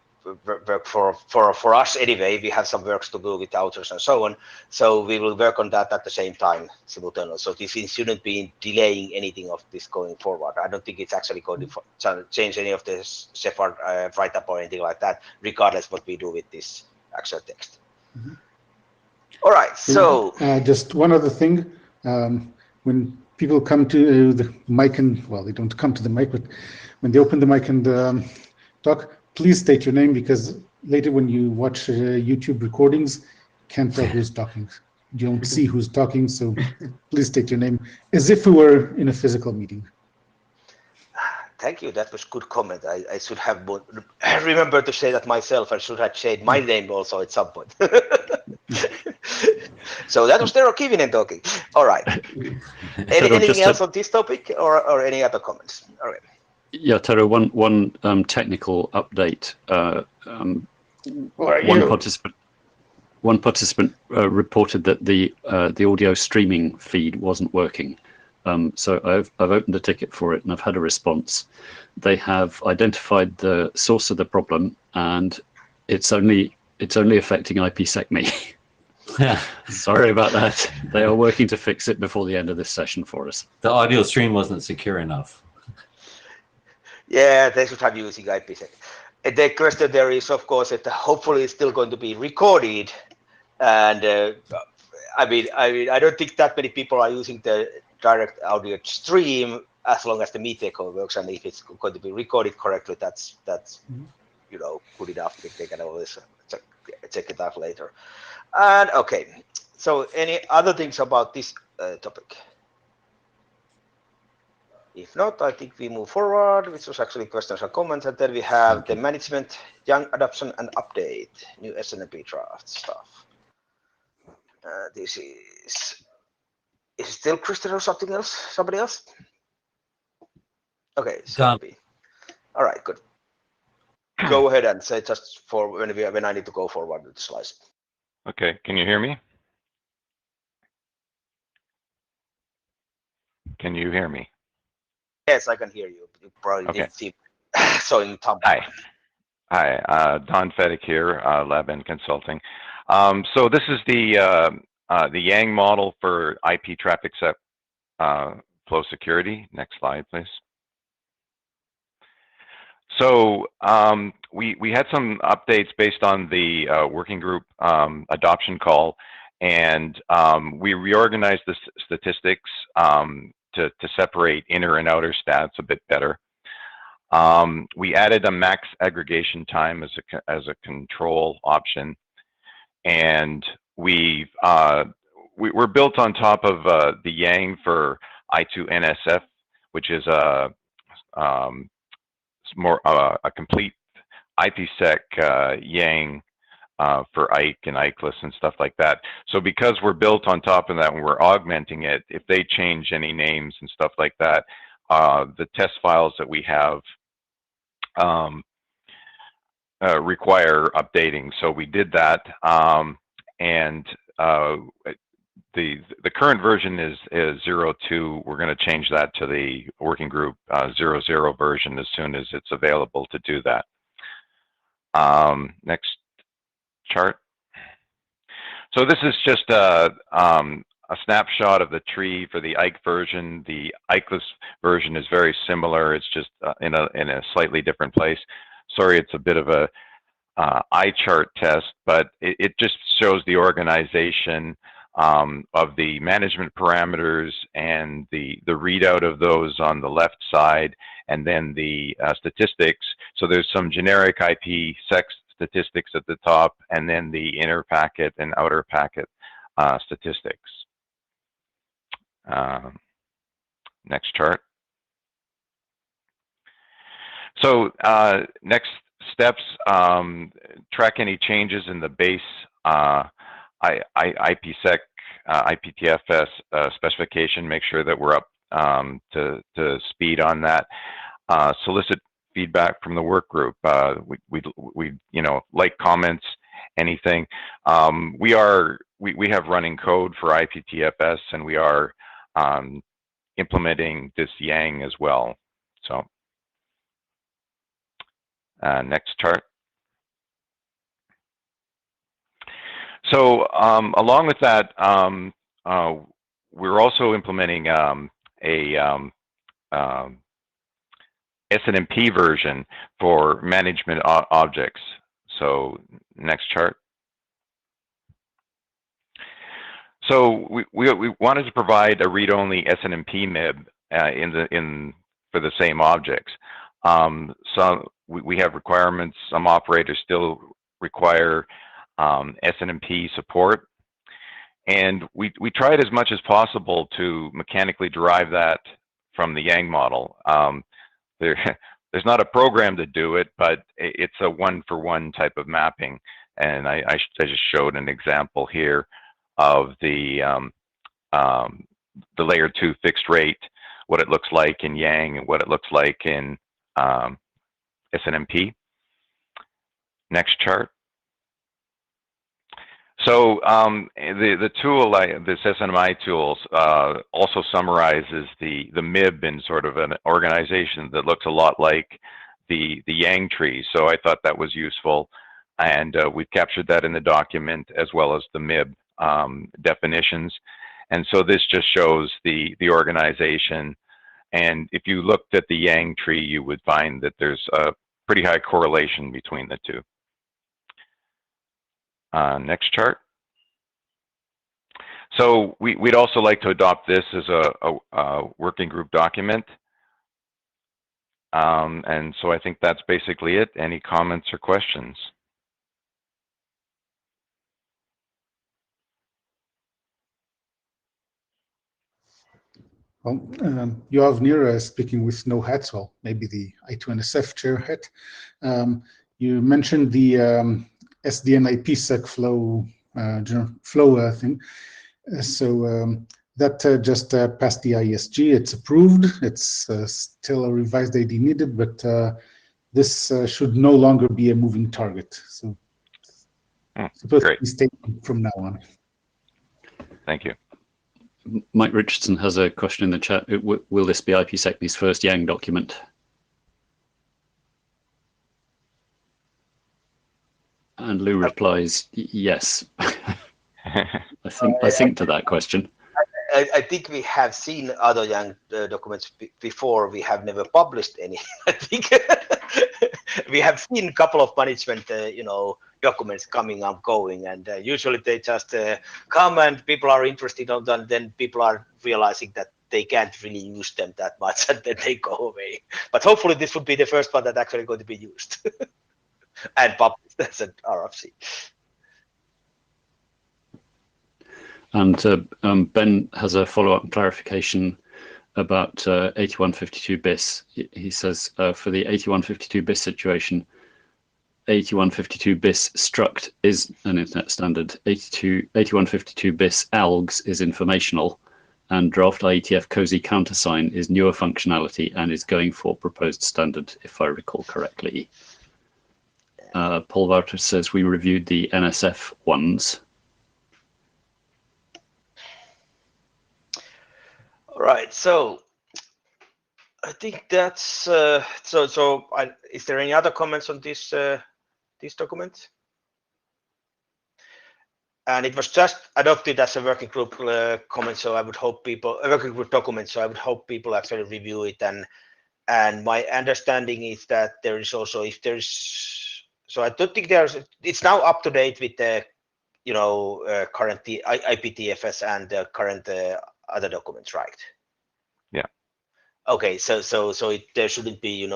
work for us anyway. We have some works to do with authors and so on, so we will work on that at the same time simultaneously. So this shouldn't be delaying anything of this going forward. I don't think it's actually going to change any of the Shepherd write-up or anything like that, regardless what we do with this actual text. Mm-hmm. All right, so just one other thing. When people come to the mic and, well, they don't come to the mic, but when they open the mic and talk, please state your name, because later when you watch YouTube recordings, you can't tell who's talking. You don't see who's talking, so please state your name as if we were in a physical meeting. Thank you. That was a good comment. I should have remembered to say that myself. I should have said my name also at some point. So that was Tero Kivinen talking. All right. Anything else on this topic or any other comments? All right. Yeah, Tero, one technical update. One participant reported that the audio streaming feed wasn't working. So I've opened a ticket for it and I've had a response. They have identified the source of the problem, and it's only affecting Ipsecme. Sorry about that. They are working to fix it before the end of this session for us. The audio stream wasn't secure enough. Yeah, they should have using Ipsecme. The question there is, of course, that hopefully it's still going to be recorded, and I don't think that many people are using the direct audio stream as long as the meet echo works, and if it's going to be recorded correctly, that's good enough. They can always check it out later. And okay, so any other things about this topic? If not, I think we move forward, which was actually questions and comments, and then we have the management, young adoption and update, new SNMP draft stuff. This is it still Christian or something else? Somebody else? Okay, so all right, good. Go ahead and say just for when I need to go forward with the slides. Okay, can you hear me? Can you hear me? Yes, I can hear you. You probably didn't see so in Tom. Hi, Don Fedick here, Lab N Consulting. So this is the Yang model for IP traffic set flow security. Next slide, please. So we had some updates based on the working group adoption call, and we reorganized the statistics to separate inner and outer stats a bit better. We added a max aggregation time as a control option, and we're built on top of the Yang for I2NSF, which is a complete IPsec Yang for Ike and Ikeless and stuff like that. So because we're built on top of that and we're augmenting it, if they change any names and stuff like that, the test files that we have require updating. So we did that, and the current version is 0.2. We're going to change that to the working group 0.0 version as soon as it's available to do that. Next chart. So this is just a snapshot of the tree for the Ike version. The Ikeless version is very similar. It's just in a slightly different place. Sorry, it's a bit of a eye chart test, but it just shows the organization of the management parameters and the readout of those on the left side, and then the statistics. So there's some generic IPsec statistics at the top, and then the inner packet and outer packet statistics. Next chart. So next steps, track any changes in the base IPsec, IPTFS specification, make sure that we're up to speed on that. Solicit feedback from the work group. We like comments, anything. We have running code for IPTFS, and we are implementing this Yang as well. So next chart. So along with that, we're also implementing a SNMP version for management objects. So next chart. So we wanted to provide a read-only SNMP MIB for the same objects. So we have requirements. Some operators still require SNMP support, and we tried as much as possible to mechanically derive that from the Yang model. There's not a program to do it, but it's a one-for-one type of mapping, and I just showed an example here of the layer 2 fixed rate, what it looks like in Yang and what it looks like in SNMP. Next chart. So the tool, this SNMI tools, also summarizes the MIB in sort of an organization that looks a lot like the Yang tree. So I thought that was useful, and we've captured that in the document as well as the MIB definitions. And so this just shows the organization. And if you looked at the Yang tree, you would find that there's a pretty high correlation between the two. Next chart. So we'd also like to adopt this as a working group document. And so I think that's basically it. Any comments or questions? Well, Yoav Nira is speaking with no hats, well, maybe the I2NSF chair hat. You mentioned the SDN IPsec flow thing. So that just passed the ISG. It's approved. It's still a revised ID needed, but this should no longer be a moving target. So supposed to be staying from now on. Thank you. Mike Richardson has a question in the chat. Will this be Ipsecme's first Yang document? And Lou replies, yes. I think to that question. I think we have seen other Yang documents before. We have never published any. I think we have seen a couple of management, documents coming and going, and usually they just come and people are interested on them. Then people are realizing that they can't really use them that much, and then they go away. But hopefully, this would be the first one that's actually going to be used and published as an RFC. And Ben has a follow-up clarification about 8152 bis. He says for the 8152 bis situation, 8152 bis struct is an internet standard. 8152 bis algs is informational, and draft IETF cozy countersign is newer functionality and is going for proposed standard, if I recall correctly. Paul Wouter says we reviewed the NSF ones. All right, so I think that's is there any other comments on this document? And it was just adopted as a working group comment, so I would hope people a working group document. So I would hope people actually review it. And my understanding is that there is also, if there's, so I don't think there's, it's now up to date with the current IPTFS and the current other documents, right? Yeah. Okay, so there shouldn't be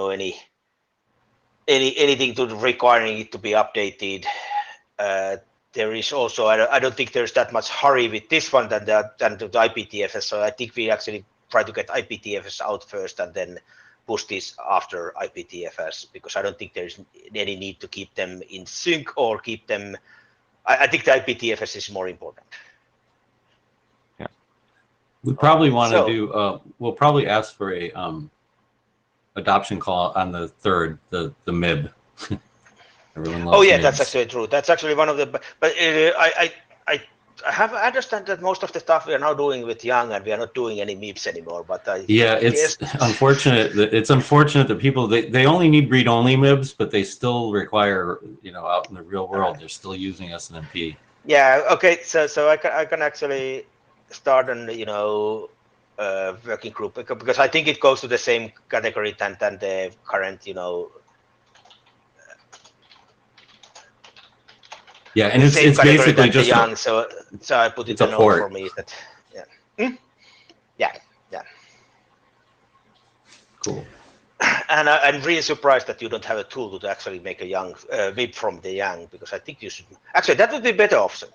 anything to requiring it to be updated. There is also, I don't think there's that much hurry with this one than the IPTFS. So I think we actually try to get IPTFS out first and then push this after IPTFS, because I don't think there's any need to keep them in sync or keep them. I think the IPTFS is more important. Yeah. We probably want to do. We'll probably ask for a adoption call on the 3rd, the MIB. Oh yeah, that's actually true. That's actually one of the. But I understand that most of the stuff we are now doing with Young, and we are not doing any MIBs anymore. But it's unfortunate. It's unfortunate that people they only need read-only MIBs, but they still require out in the real world they're still using SNMP. Yeah. Okay. So I can actually start an working group, because I think it goes to the same category than the current Yeah, and it's basically just Young, so I put it a note port for me that yeah. Cool. And I'm really surprised that you don't have a tool to actually make a Young MIB from the Young, because I think you should actually, that would be a better option.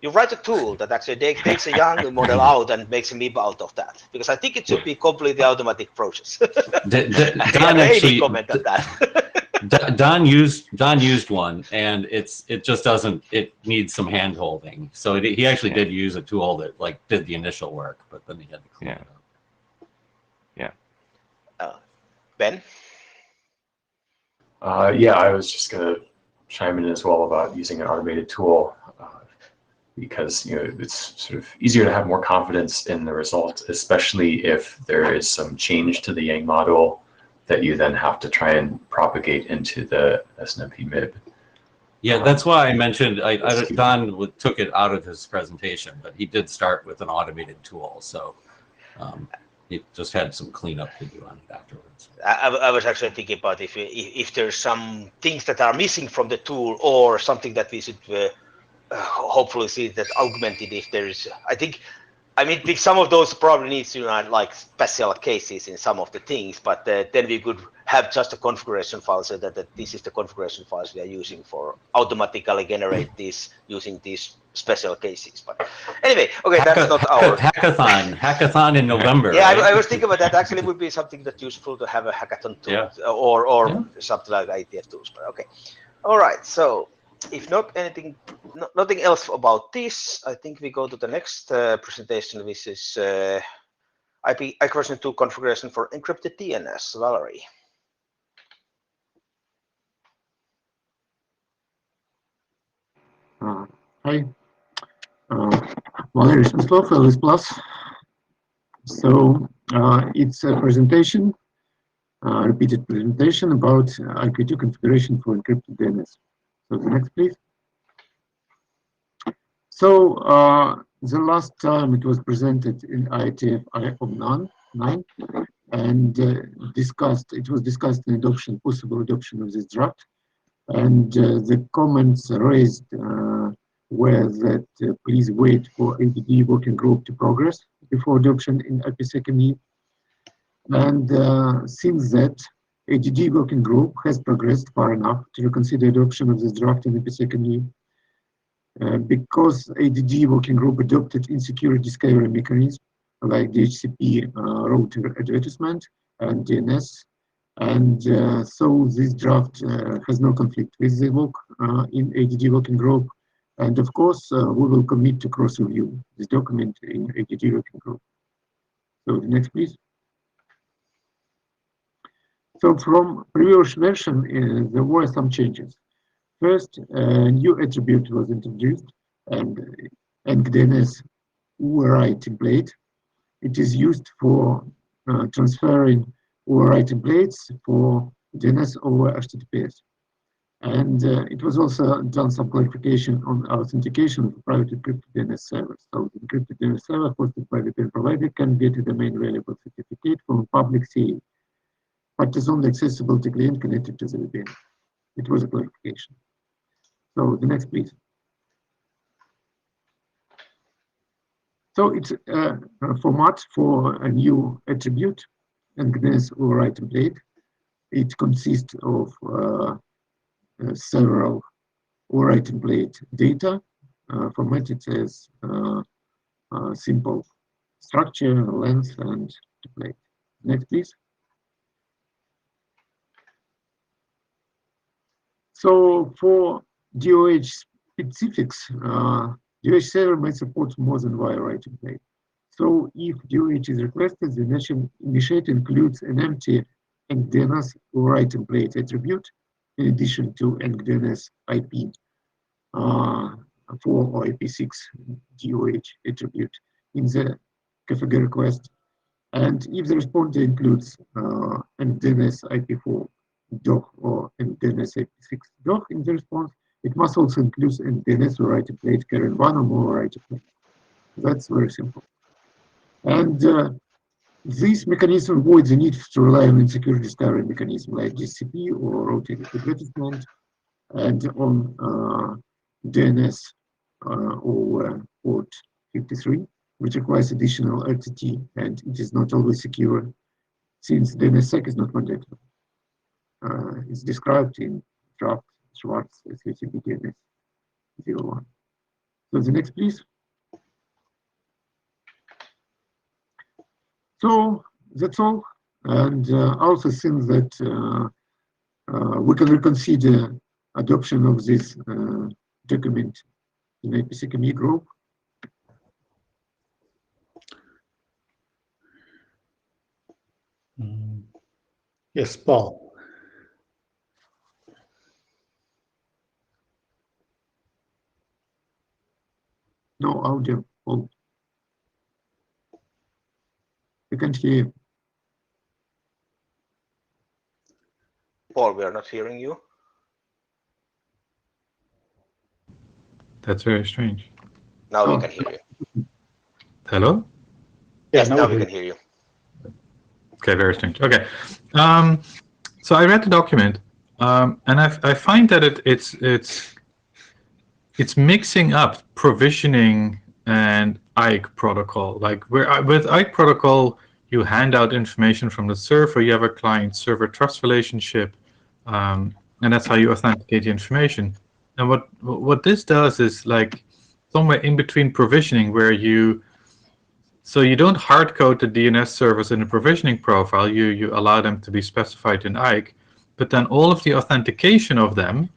You write a tool that actually takes a Young model out and makes a MIB out of that, because I think it should be completely automatic process. Don actually comment on that. Don used one, and it just doesn't. It needs some hand holding. So he actually did use a tool that did the initial work, but then he had to clean it up. Yeah. Ben. Yeah, I was just gonna chime in as well about using an automated tool, because it's sort of easier to have more confidence in the result, especially if there is some change to the Yang model that you then have to try and propagate into the SNMP MIB. Yeah, that's why I mentioned Don took it out of his presentation, but he did start with an automated tool, so he just had some cleanup to do on it afterwards. I was actually thinking about if there's some things that are missing from the tool, or something that we should hopefully see that augmented. If there is, I think some of those probably needs special cases in some of the things, but then we could have just a configuration file, so that this is the configuration files we are using for automatically generate this using these special cases. But anyway, okay, that's not our hackathon in November. Yeah, right? I was thinking about that. Actually, would be something that's useful to have a hackathon tool, or something like IETF tools. But okay, all right. So if not nothing else about this, I think we go to the next presentation, which is IP version 2 configuration for encrypted DNS. Valerie. Hi, Valery Smyslov, LS+. So it's a presentation, repeated presentation about IP2 configuration for encrypted DNS. So the next, please. So the last time it was presented in IETF IOM 9, and it was discussed in possible adoption of this draft. And the comments raised were that please wait for ADD working group to progress before adoption in Ipsecme. And since that, ADD working group has progressed far enough to reconsider adoption of this draft in Ipsecme, because ADD working group adopted insecure discovery mechanisms like DHCP router advertisement and DNS. And so this draft has no conflict with the work in ADD working group. And of course, we will commit to cross-review this document in ADD working group. So the next, please. So from previous version, there were some changes. First, a new attribute was introduced, and DNS URI template. it is used for transferring overwriting blades for DNS over HTTPS. And it was also done some clarification on authentication of private encrypted DNS servers. So the encrypted DNS server hosted by the VPN provider can get a domain variable certificate from a public CA, but is only accessible to client connected to the VPN. It was a clarification. So the next, please. So it's a format for a new attribute, DNS overwriting blade. It consists of several overwriting blade data formatted as simple structure, length, and blade. Next, please. So for DOH specifics, DOH server may support more than one writing blade. So if DOH is requested, the initiator includes an empty DNS overwriting blade attribute in addition to DNS IP 4 or IP6 DOH attribute in the KFG request. And if the responder includes DNS IP4 doc or DNS IP6 doc in the response, it must also include DNS overwriting blade carrying one or more overwriting blades. That's very simple. And this mechanism avoids the need to rely on insecure discovery mechanism like DCP or rotated advertisement and on DNS over port 53, which requires additional RTT, and it is not always secure since DNSSEC is not mandatory. It's described in draft Schwartz SHTP DNS 01. So the next, please. So that's all, and I also think that we can reconsider adoption of this document in Ipsecme group. Yes, Paul. No audio. Paul. I can't hear you. Paul, we are not hearing you. That's very strange. Now we can hear you. Hello? Yes, now we can hear you. Okay, very strange. Okay. So I read the document, and I find that it's mixing up provisioning and IKE protocol. Like with IKE protocol, you hand out information from the server, you have a client-server trust relationship, and that's how you authenticate the information. And what this does is like somewhere in between provisioning, where you don't hard code the DNS servers in the provisioning profile, you allow them to be specified in IKE, but then all of the authentication of them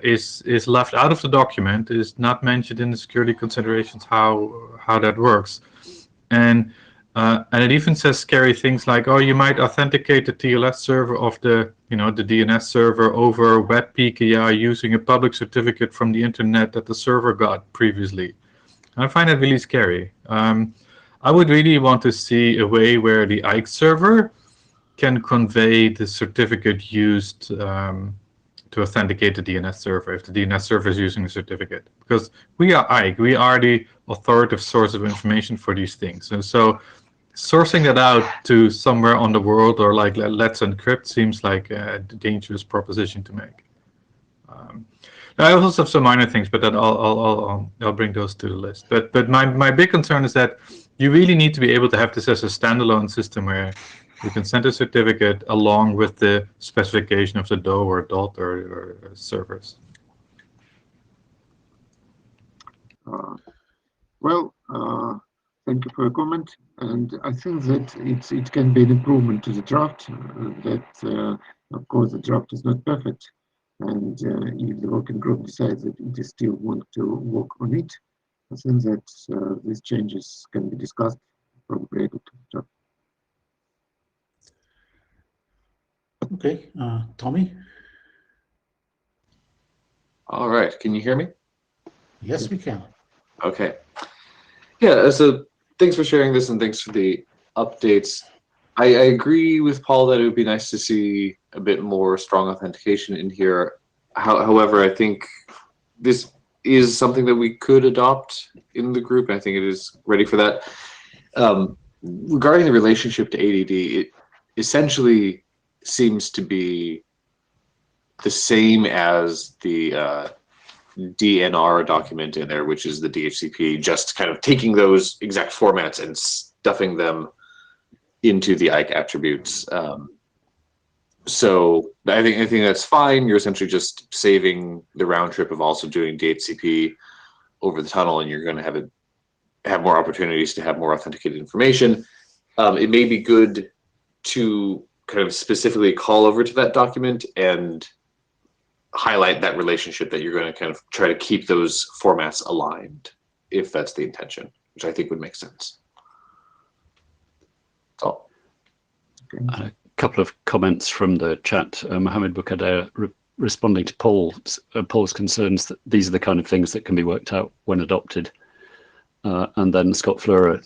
is left out of the document, is not mentioned in the security considerations how that works. And it even says scary things like, oh, you might authenticate the TLS server of the DNS server over web PKI using a public certificate from the internet that the server got previously. And I find that really scary. I would really want to see a way where the IKE server can convey the certificate used to authenticate the DNS server if the DNS server is using the certificate. Because we are IKE, we are the authoritative source of information for these things. And so sourcing that out to somewhere on the world or like let's encrypt seems like a dangerous proposition to make. I also have some minor things, but that I'll bring those to the list. But my big concern is that you really need to be able to have this as a standalone system where you can send a certificate along with the specification of the DO or DOT or servers. Thank you for your comment, and I think that it can be an improvement to the draft. Of course, the draft is not perfect, and if the working group decides that it is still want to work on it, I think that these changes can be discussed probably to the draft. Okay, Tommy? All right, can you hear me? Yes, we can. Okay. Yeah, as a thanks for sharing this and thanks for the updates. I agree with Paul that it would be nice to see a bit more strong authentication in here. However, I think this is something that we could adopt in the group. I think it is ready for that. Regarding the relationship to ADD, it essentially seems to be the same as the DNR document in there, which is the DHCP, just kind of taking those exact formats and stuffing them into the IKE attributes. So I think that's fine. You're essentially just saving the round trip of also doing DHCP over the tunnel, and you're going to have more opportunities to have more authenticated information. It may be good to kind of specifically call over to that document and highlight that relationship, that you're going to kind of try to keep those formats aligned, if that's the intention, which I think would make sense. That's all. Okay. A couple of comments from the chat. Mohammed Bukader responding to Paul's concerns that these are the kind of things that can be worked out when adopted. And then Scott Fleur,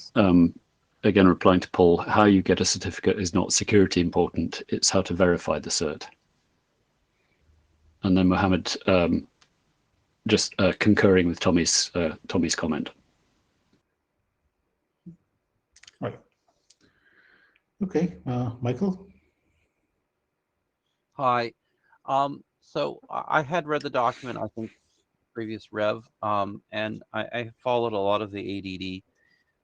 again replying to Paul, how you get a certificate is not security important, it's how to verify the cert. And then Mohammed just concurring with Tommy's comment. Right. Okay, Michael. Hi. So I had read the document, I think, previous Rev, and I followed a lot of the ADD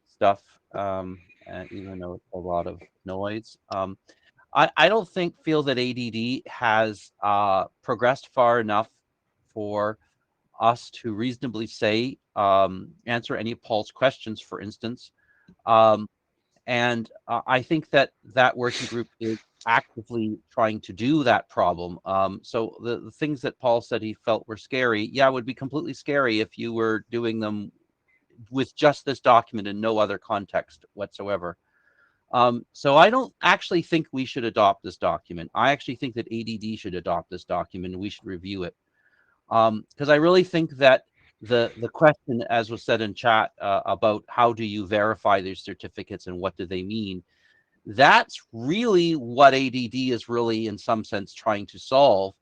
stuff, even though it's a lot of noise. I don't feel that ADD has progressed far enough for us to reasonably say, answer any of Paul's questions, for instance. And I think that working group is actively trying to do that problem. So the things that Paul said he felt were scary, yeah, it would be completely scary if you were doing them with just this document and no other context whatsoever. So I don't actually think we should adopt this document. I actually think that ADD should adopt this document and we should review it. Because I really think that the question, as was said in chat, about how do you verify these certificates and what do they mean, that's really what ADD is really in some sense trying to solve.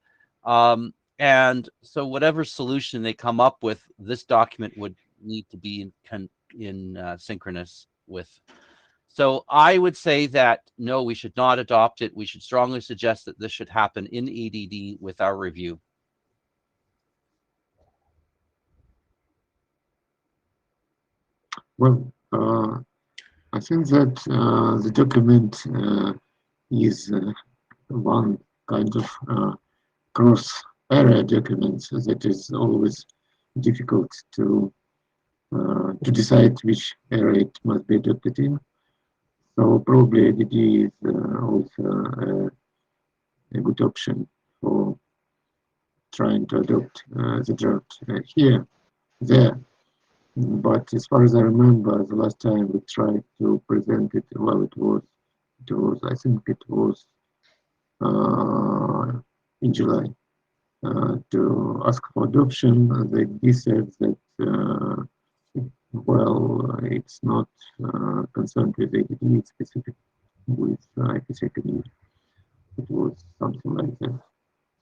And so whatever solution they come up with, this document would need to be in synchronous with. So I would say that, no, we should not adopt it. We should strongly suggest that this should happen in ADD with our review. Well, I think that the document is one kind of cross-area document that is always difficult to decide which area it must be adopted in. So probably ADD is also a good option for trying to adopt the draft there. But as far as I remember, the last time we tried to present it, well, it was I think it was in July to ask for adoption. They said that well, it's not concerned with ADD, it's specific with Ipsecme. It was something like that.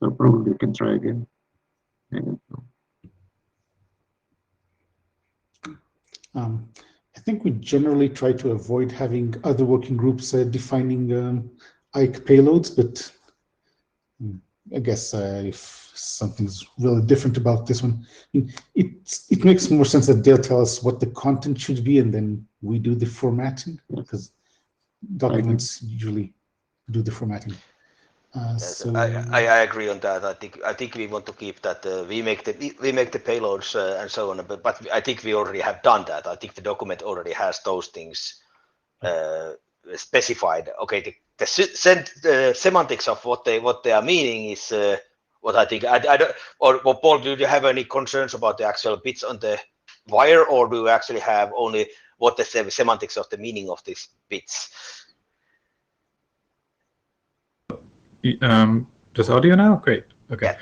So probably we can try again. I think we generally try to avoid having other working groups defining IKE payloads, but I guess if something's really different about this one, it makes more sense that they'll tell us what the content should be, and then we do the formatting, because documents usually do the formatting. So I agree on that. I think we want to keep that. We make the payloads and so on, but I think we already have done that. I think the document already has those things specified. Okay, the semantics of what they are meaning is what I think. I don't. Or Paul, do you have any concerns about the actual bits on the wire, or do you actually have only what the semantics of the meaning of these bits? Does audio now? Great. Okay.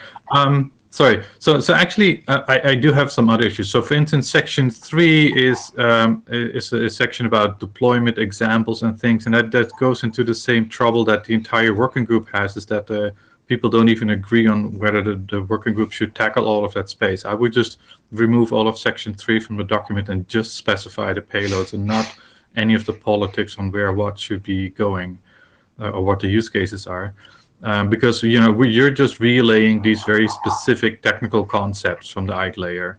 Sorry. So actually, I do have some other issues. So, for instance, section 3 is a section about deployment examples and things, and that goes into the same trouble that the entire working group has. Is that people don't even agree on whether the working group should tackle all of that space. I would just remove all of section 3 from the document and just specify the payloads and not any of the politics on where what should be going or what the use cases are. Because you're just relaying these very specific technical concepts from the IKE layer.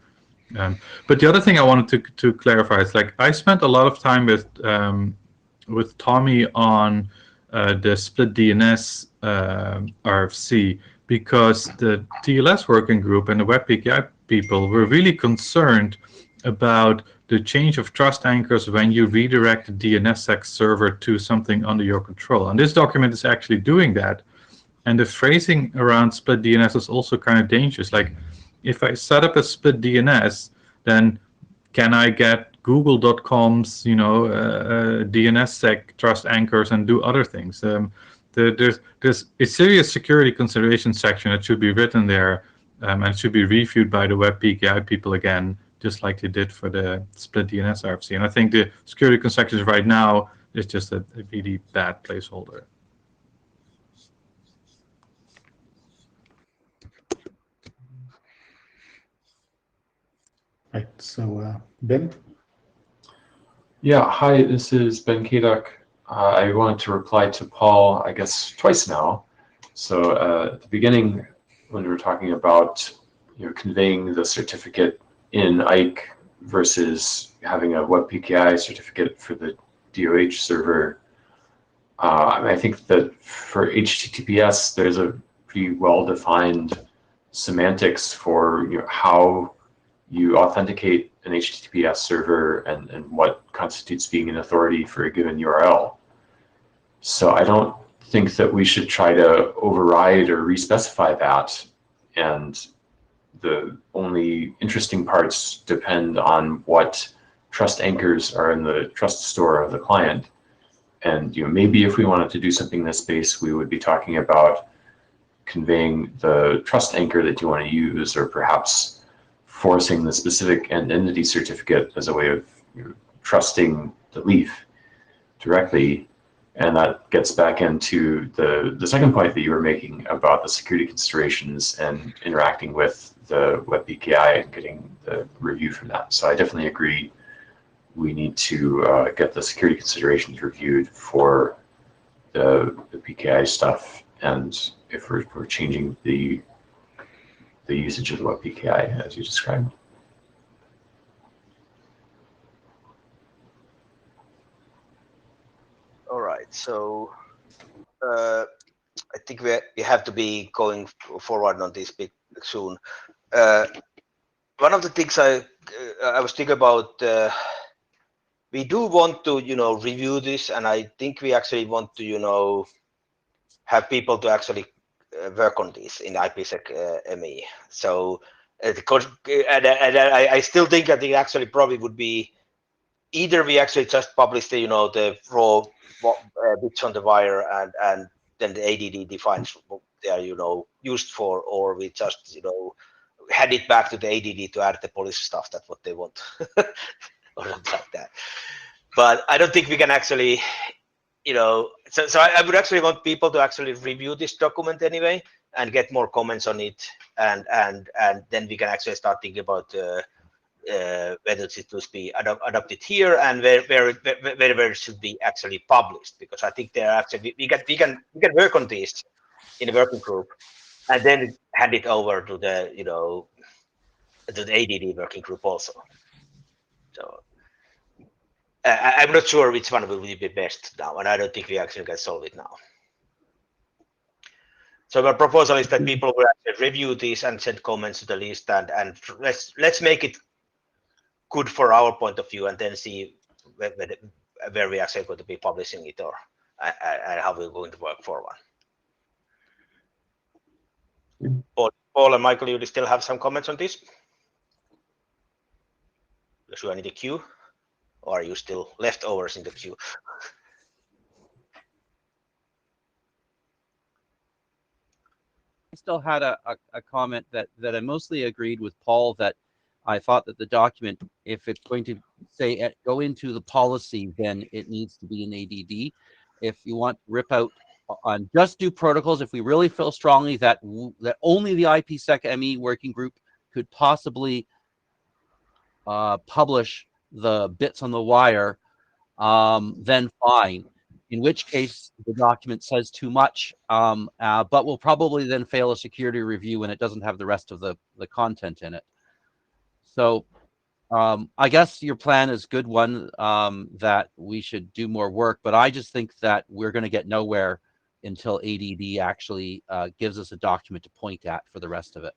But the other thing I wanted to clarify is, like, I spent a lot of time with Tommy on the split DNS RFC, because the TLS working group and the Web PKI people were really concerned about the change of trust anchors when you redirect the DNSSEC server to something under your control. And this document is actually doing that. And the phrasing around split DNS is also kind of dangerous. Like, if I set up a split DNS, then can I get Google.com's, DNSSEC trust anchors and do other things? There's a serious security consideration section that should be written there, and it should be reviewed by the Web PKI people again, just like they did for the split DNS RFC. And I think the security considerations right now is just a really bad placeholder. Right. So Ben. Yeah, hi, this is Ben Kaduk. I wanted to reply to Paul, I guess, twice now. So at the beginning, when we were talking about conveying the certificate in IKE versus having a Web PKI certificate for the DOH server, I think that for HTTPS, there's a pretty well-defined semantics for how you authenticate an HTTPS server and what constitutes being an authority for a given URL. So I don't think that we should try to override or respecify that. And the only interesting parts depend on what trust anchors are in the trust store of the client. And maybe if we wanted to do something in this space, we would be talking about conveying the trust anchor that you want to use, or perhaps forcing the specific entity certificate as a way of trusting the leaf directly. And that gets back into the second point that you were making about the security considerations and interacting with the Web PKI and getting the review from that. So I definitely agree we need to get the security considerations reviewed for the PKI stuff, and if we're changing the usage of the Web PKI as you described. All right, so I think we have to be going forward on this bit soon. One of the things I was thinking about, we do want to review this, and I think we actually want to have people to actually work on this in Ipsecme. So I still think that it actually probably would be either we actually just publish the the raw bits on the wire, and then the ADD defines what they are used for, or we just hand it back to the ADD to add the police stuff. That's what they want, or something like that. But I don't think we can actually so I would actually want people to actually review this document anyway and get more comments on it, and then we can actually start thinking about whether it should be adopted here and where it should be actually published, because I think there actually we can work on this in a working group and then hand it over to the to the ADD working group also. So I'm not sure which one will be best now, and I don't think we actually can solve it now. So my proposal is that people will actually review this and send comments to the list, and let's make it good for our point of view, and then see where we actually going to be publishing it, or and how we're going to work forward. Paul and Michael, you still have some comments on this? Should I need a queue? Or are you still leftovers in the queue? still had a comment that I mostly agreed with Paul, that I thought that the document, if it's going to say go into the policy, then it needs to be an ADD. If you want to rip out on just do protocols, if we really feel strongly that only the Ipsecme working group could possibly publish the bits on the wire, then fine. In which case, the document says too much, but will probably then fail a security review when it doesn't have the rest of the content in it. So I guess your plan is a good one, that we should do more work, but I just think that we're going to get nowhere until ADD actually gives us a document to point at for the rest of it.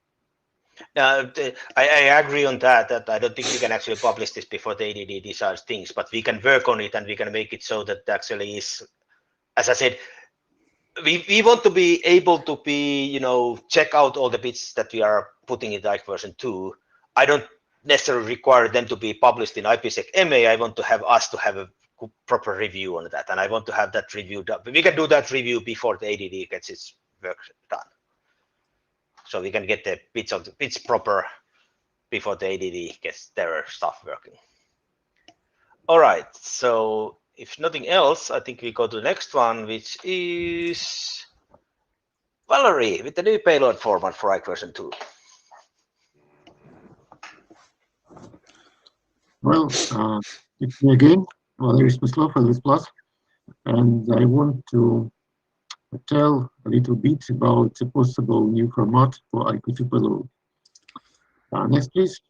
I agree on that I don't think we can actually publish this before the ADD decides things, but we can work on it and we can make it so that actually is, as I said, we want to be able to be, check out all the bits that we are putting in Ike version 2. I don't necessarily require them to be published in Ipsecme. I want to have us to have a proper review on that, and I want to have that review done. We can do that review before the ADD gets its work done. So we can get the bits proper before the ADD gets their stuff working. All right, so if nothing else, I think we go to the next one, which is Valerie with the new payload format for Ike version 2. Well, it's me again, Valery Smyslov, LS+, and I want to tell a little bit about a possible new format for IQ2 payload. Next, please.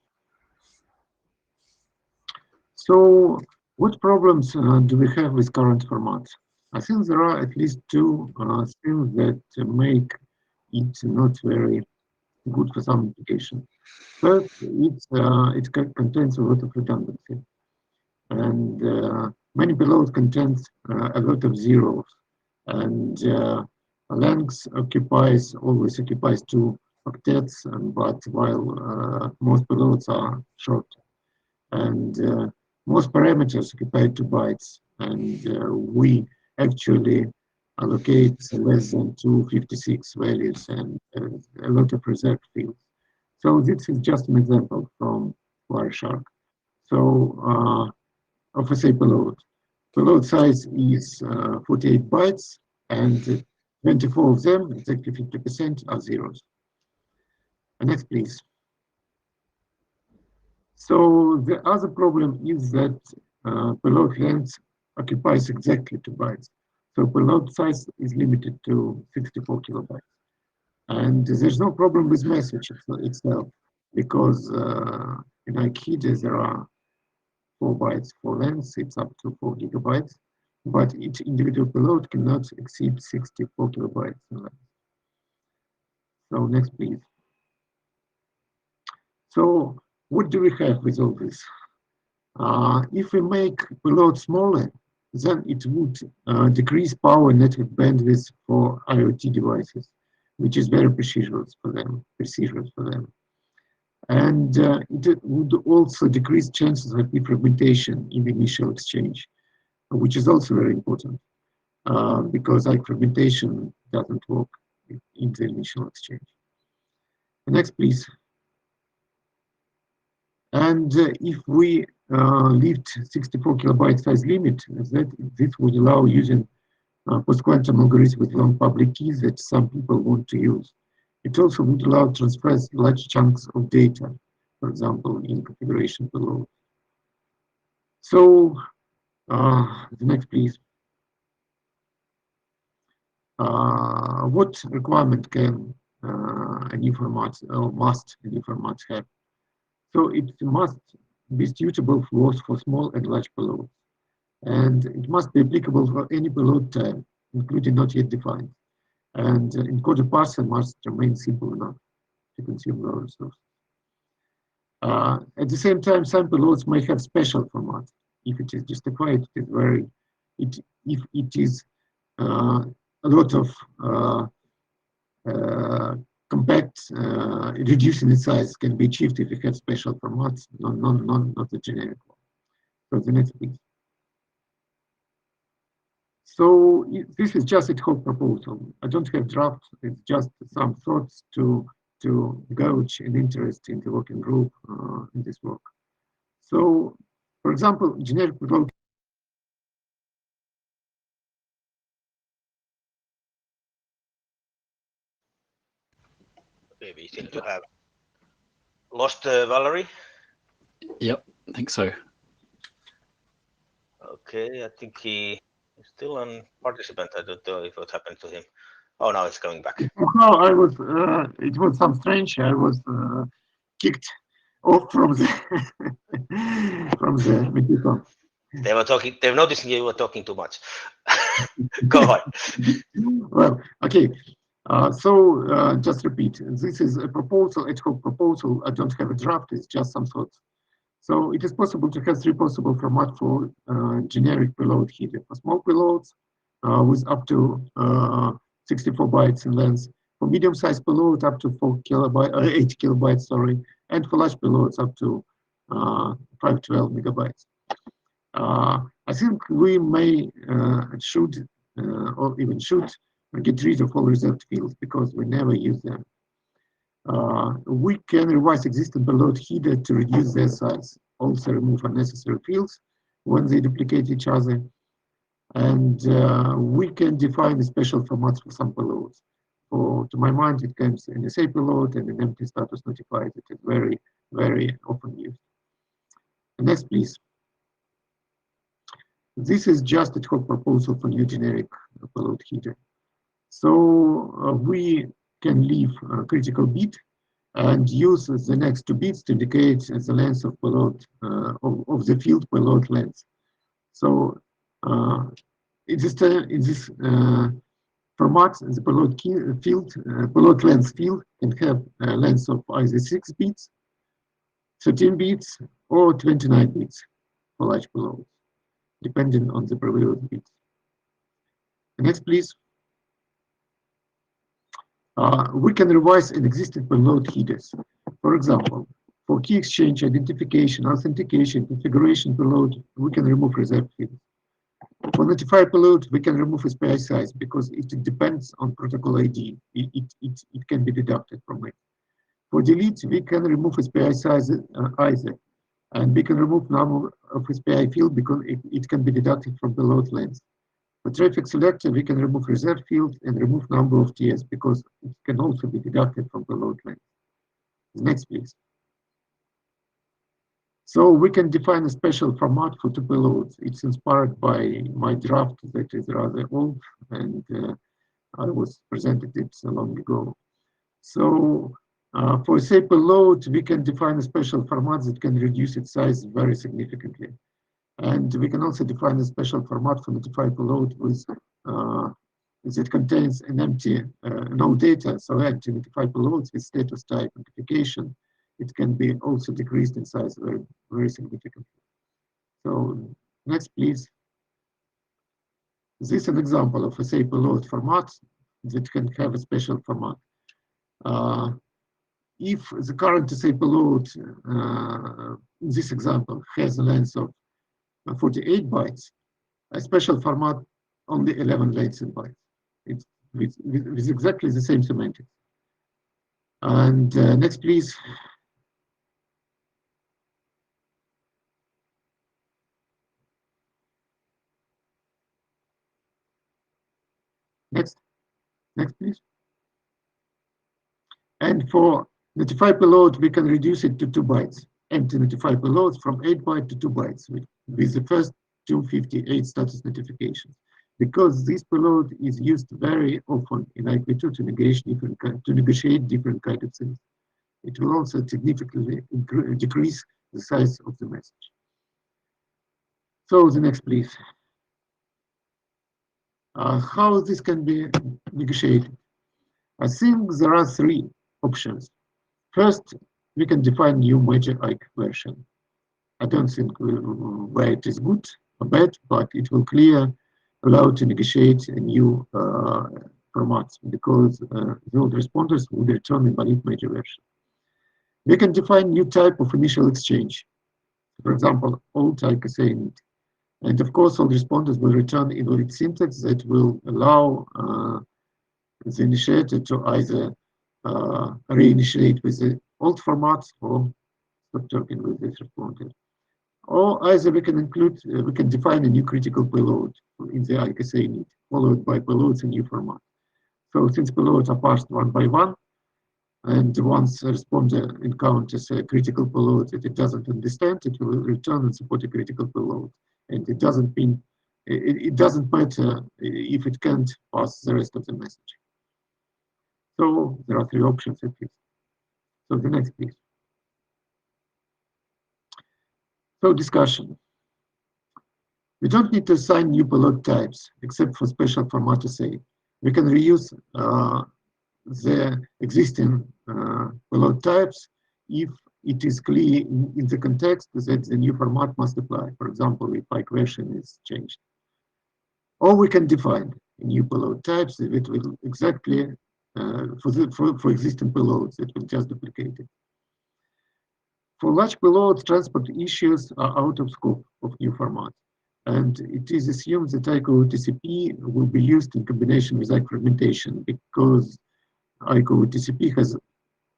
So, what problems do we have with current formats? I think there are at least two things that make it not very good for some application. First, it contains a lot of redundancy, and many payloads contains a lot of zeros, and length always occupies 2 octets, but while most payloads are short, and most parameters occupy 2 bytes, and we actually allocate less than 256 values and a lot of reserved fields. So this is just an example from Wireshark. So of a say payload. Payload size is 48 bytes, and 24 of them, exactly 50%, are zeros. And next, please. So the other problem is that payload length occupies exactly 2 bytes. So payload size is limited to 64 kilobytes. And there's no problem with message itself, because in IKEDA there are 4 bytes for length, it's up to 4 gigabytes, but each individual payload cannot exceed 64 kilobytes in length. So next, please. So what do we have with all this? If we make payload smaller, then it would decrease power and network bandwidth for IoT devices, which is very precious for them. And it would also decrease chances of fragmentation in the initial exchange, which is also very important, because fragmentation doesn't work in the initial exchange. Next, please. And if we lift 64 kilobyte size limit, this would allow using post-quantum algorithm with long public keys that some people want to use. It also would allow transfers large chunks of data, for example, in configuration below. So, the next, please. What requirement can a new format, or must a new format have? So it must be suitable for both for small and large payloads. And it must be applicable for any payload type, including not yet defined. And encoder parser must remain simple enough to consume low resources. At the same time, some payloads may have special format. If it is justified, if it is a lot of compact, reducing in size can be achieved if you have special formats, not the generic one. So the next, please. So this is just a whole proposal. I don't have draft. It's just some thoughts to gauge an interest in the working group in this work. So, for example, generic payload. Okay, we seem to have lost Valerie. Yep, I think so. Okay, I think he is still a participant. I don't know if what happened to him. Oh, now it's coming back. Somehow I was, it was some strange. I was kicked off from the from the microphone. They were talking. They've noticed you were talking too much. Go on. Well, okay. So just repeat. This is a proposal, ad hoc proposal. I don't have a draft. It's just some thoughts. So it is possible to have three possible formats for generic payload header. For small payloads with up to 64 bytes in length. For medium-sized payload up to 8 kilobytes, sorry, and for large payloads up to 512 megabytes. I think we may should or even should get rid of all reserved fields because we never use them. We can revise existing payload header to reduce their size. Also remove unnecessary fields when they duplicate each other. And we can define special formats for some payloads. To my mind, it comes an SA payload and an empty status notified. It is very, very often used. And next, please. This is just a top proposal for new generic payload header. So we can leave a critical bit and use the next 2 bits to indicate the length of payload of the field payload length. So in this format, the payload length field can have a length of either 6 bits, 13 bits, or 29 bits for large payloads, depending on the prevalent bits. Next, please. We can revise an existing payload headers. For example, for key exchange, identification, authentication, configuration payload, we can remove reserved fields. For notify payload, we can remove SPI size because it depends on protocol ID. It can be deducted from it. For delete, we can remove SPI size either, and we can remove number of SPI field because it can be deducted from payload length. For traffic selector, we can remove reserved field and remove number of TS because it can also be deducted from payload length. Next, please. So we can define a special format for 2 payloads. It's inspired by my draft that is rather old, and I was presented it so long ago. So for say payload, we can define a special format that can reduce its size very significantly. And we can also define a special format for notify payload with that contains an empty no data, so empty notify payloads with status type notification. It can be also decreased in size very, very significantly. So next, please. This is an example of a say payload format that can have a special format. If the current say payload in this example has a length of 48 bytes, a special format only 11 lengths in bytes. It's with exactly the same semantics. And next, please. Next, please. And for notify payload, we can reduce it to 2 bytes. Empty notify payloads from 8 bytes to 2 bytes with the first 258 status notifications. Because this payload is used very often in IQ2 to negotiate different kind of things. It will also significantly decrease the size of the message. So the next, please. How this can be negotiated? I think there are 3 options. First, we can define new major IQ version. I don't think where it is good or bad, but it will allow to negotiate a new format because the old responders will return a valid major version. We can define new type of initial exchange. For example, old IQSA And of course, all responders will return invalid syntax that will allow the initiator to either reinitiate with the old format or stop talking with this responder. Or either we can include, we can define a new critical payload in the IKSA init, followed by payloads in new format. So since payloads are parsed one by one, and once a responder encounters a critical payload that it doesn't understand, it will return and support a critical payload. And it doesn't mean, it doesn't matter if it can't pass the rest of the message. So there are three options at least. So the next, please. So discussion. We don't need to assign new payload types except for special format assay. We can reuse the existing payload types if it is clear in the context that the new format must apply. For example, if equation is changed. Or we can define new payload types if it will exactly for existing payloads that will just duplicate it. For large payloads, transport issues are out of scope of new format. And it is assumed that ICO-TCP will be used in combination with IC fragmentation because ICO-TCP has a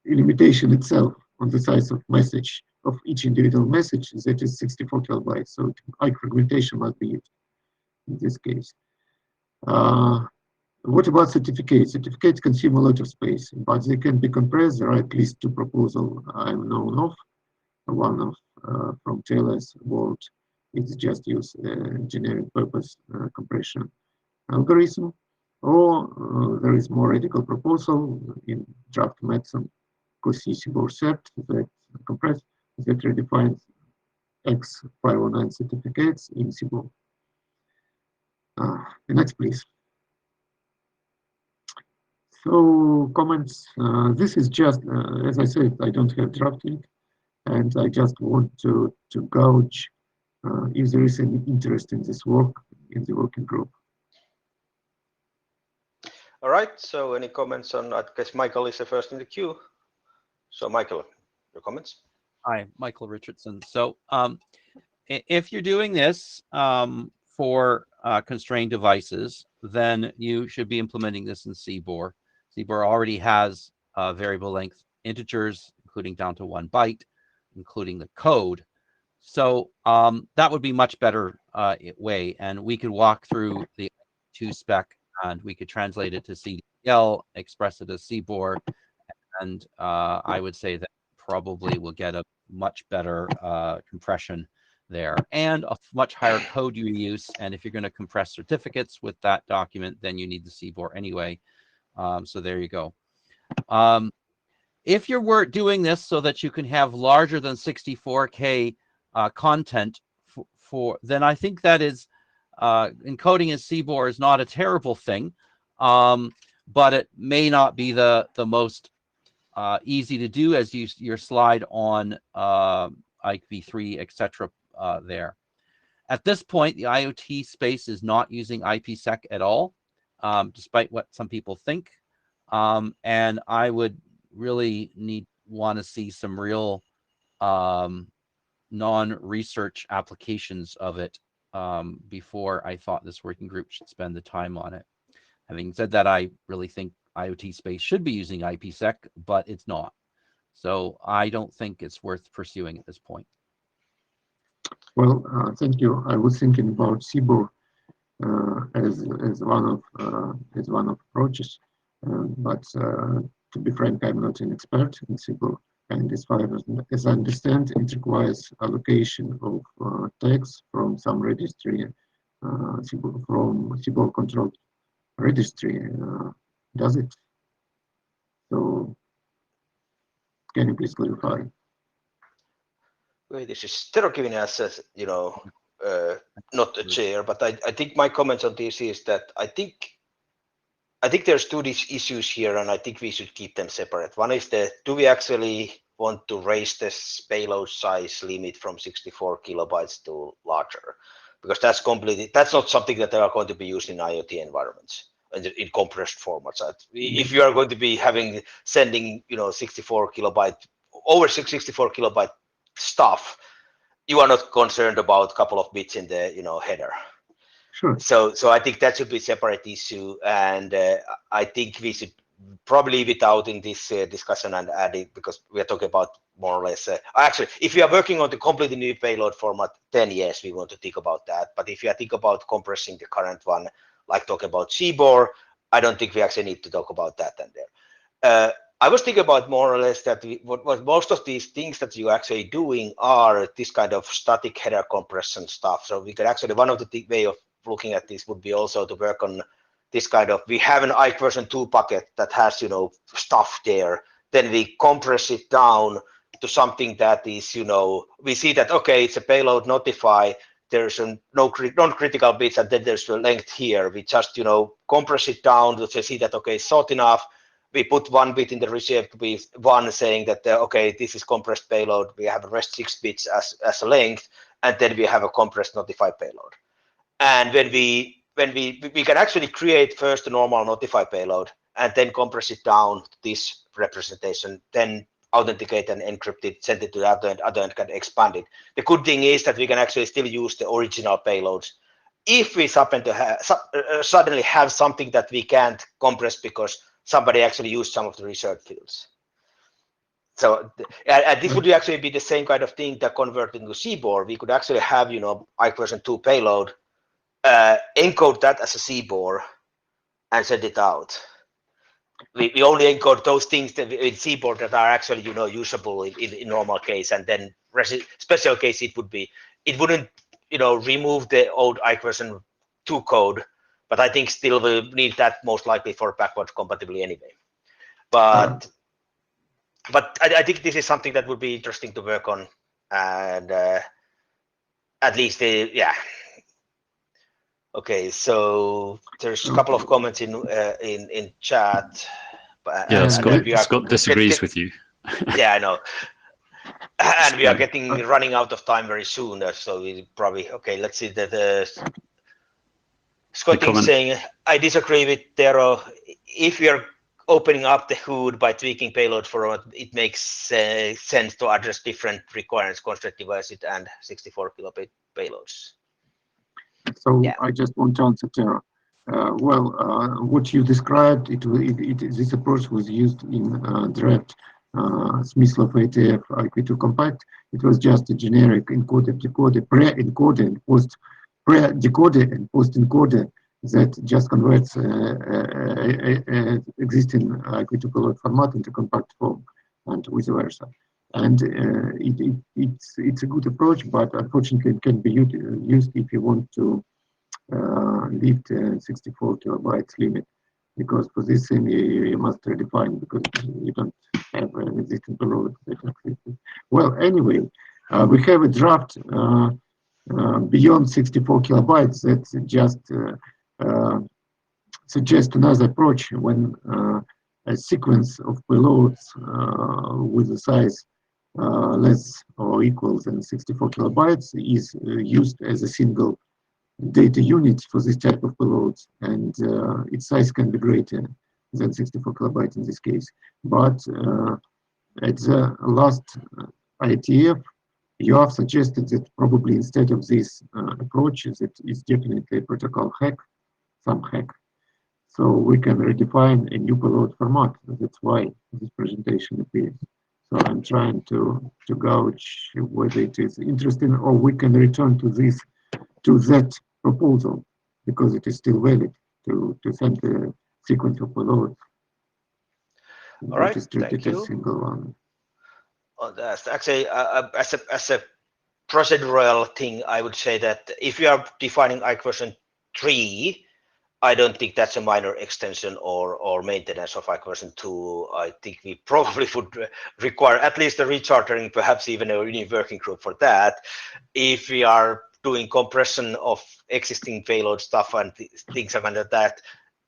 limitation itself on the size of message of each individual message that is 64 kilobytes. So IC fragmentation must be used in this case. What about certificates? Certificates consume a lot of space, but they can be compressed. There are at least two proposals I'm known of. One of from TLS world is just use generic purpose compression algorithm, or there is more radical proposal in draft Maxim COSI CBOR set that compress that redefines X509 certificates in CBOR. The next, please. So comments. This is just, as I said, I don't have drafting, and I just want to gauge if there is any interest in this work in the working group. All right, so any comments on, I guess Michael is the first in the queue. So Michael, your comments? Hi, Michael Richardson. So if you're doing this for constrained devices, then you should be implementing this in CBOR. CBOR already has variable length integers, including down to 1 byte, including the code. So that would be much better way. And we could walk through the 2 spec and we could translate it to CDL, express it as CBOR. And I would say that probably will get a much better compression there and a much higher code reuse. And if you're going to compress certificates with that document, then you need the CBOR anyway. So there you go. If you're doing this so that you can have larger than 64K content then I think that is encoding as CBOR is not a terrible thing, but it may not be the most easy to do as your slide on IPv3, etc. There. At this point, the IoT space is not using IPsec at all, despite what some people think. And I would really want to see some real non-research applications of it before I thought this working group should spend the time on it. Having said that, I really think IoT space should be using IPsec, but it's not. So I don't think it's worth pursuing at this point. Well, thank you. I was thinking about CBOR as one of approaches, but to be frank, I'm not an expert in CBOR. And as far as I understand, it requires allocation of tags from some registry, from CBOR controlled registry. Does it? So, can you please clarify? Wait, this is Tero giving us, not a chair, but I think my comments on this is that I think there's two issues here, and I think we should keep them separate. One is do we actually want to raise this payload size limit from 64 kilobytes to larger? Because that's not something that they are going to be used in IoT environments in compressed formats. If you are going to be sending 64 kilobyte stuff you are not concerned about a couple of bits in the header. Sure. So I think that should be a separate issue, and I think we should probably leave it out in this discussion and add it, because we are talking about more or less. Actually, if you are working on the completely new payload format, then yes, we want to think about that. But if you think about compressing the current one, like talking about CBOR, I don't think we actually need to talk about that and there. I was thinking about more or less that what most of these things that you're actually doing are this kind of static header compression stuff. So we could actually, one of the way of looking at this would be also to work on this kind of, we have an IC version 2 bucket that has stuff there, then we compress it down to something that is we see that okay, it's a payload notify, there's no non-critical bits, and then there's a length here. We just compress it down to see that okay, it's short enough. We put one bit in the received with one saying that okay, this is compressed payload, we have a rest 6 bits as a length, and then we have a compressed notify payload. And when we can actually create first a normal notify payload and then compress it down to this representation, then authenticate and encrypt it, send it to the other end can expand it. The good thing is that we can actually still use the original payloads if we happen to have suddenly have something that we can't compress because somebody actually used some of the research fields. So this would actually be the same kind of thing that converted into CBOR. We could actually have IC version 2 payload, encode that as a CBOR and send it out. We only encode those things that in CBOR that are actually usable in normal case, and then special case it wouldn't remove the old IC version 2 code, but I think still we'll need that most likely for backwards compatibility anyway. But I think this is something that would be interesting to work on, and at least yeah. Okay, so there's a couple of comments in chat. Yeah, Scott disagrees with you. Yeah, I know. And we are running out of time very soon, so we probably let's see that Scott is saying, I disagree with Tero. If we are opening up the hood by tweaking payload format, it makes sense to address different requirements, constraint devices and 64 kilobit payloads. So yeah. I just want to answer Tara. What you described, this approach was used in draft Smyslov IETF IQ2 compact. It was just a generic encoder, decoder, pre-encoder, and pre-decoder and post-encoder that just converts existing IQ2 payload format into compact form and vice versa. And it's a good approach, but unfortunately it can be used if you want to lift 64 kilobytes limit, because for this thing you must redefine, because you don't have an existing payload. Well, anyway, we have a draft beyond 64 kilobytes that just suggests another approach when a sequence of payloads with a size less or equal than 64 kilobytes is used as a single data unit for this type of payloads, and its size can be greater than 64 kilobytes in this case. But at the last IETF, you have suggested that probably instead of this approach, that is definitely a protocol hack, some hack. So we can redefine a new payload format. That's why this presentation appears. So I'm trying to gauge whether it is interesting, or we can return to that proposal, because it is still valid to send the sequence of payloads. All right, is treated as single one. Oh, that's actually as a procedural thing, I would say that if you are defining IC version 3, I don't think that's a minor extension or maintenance of IC version 2. I think we probably would require at least a rechartering, perhaps even a new working group for that. If we are doing compression of existing payload stuff and things like that,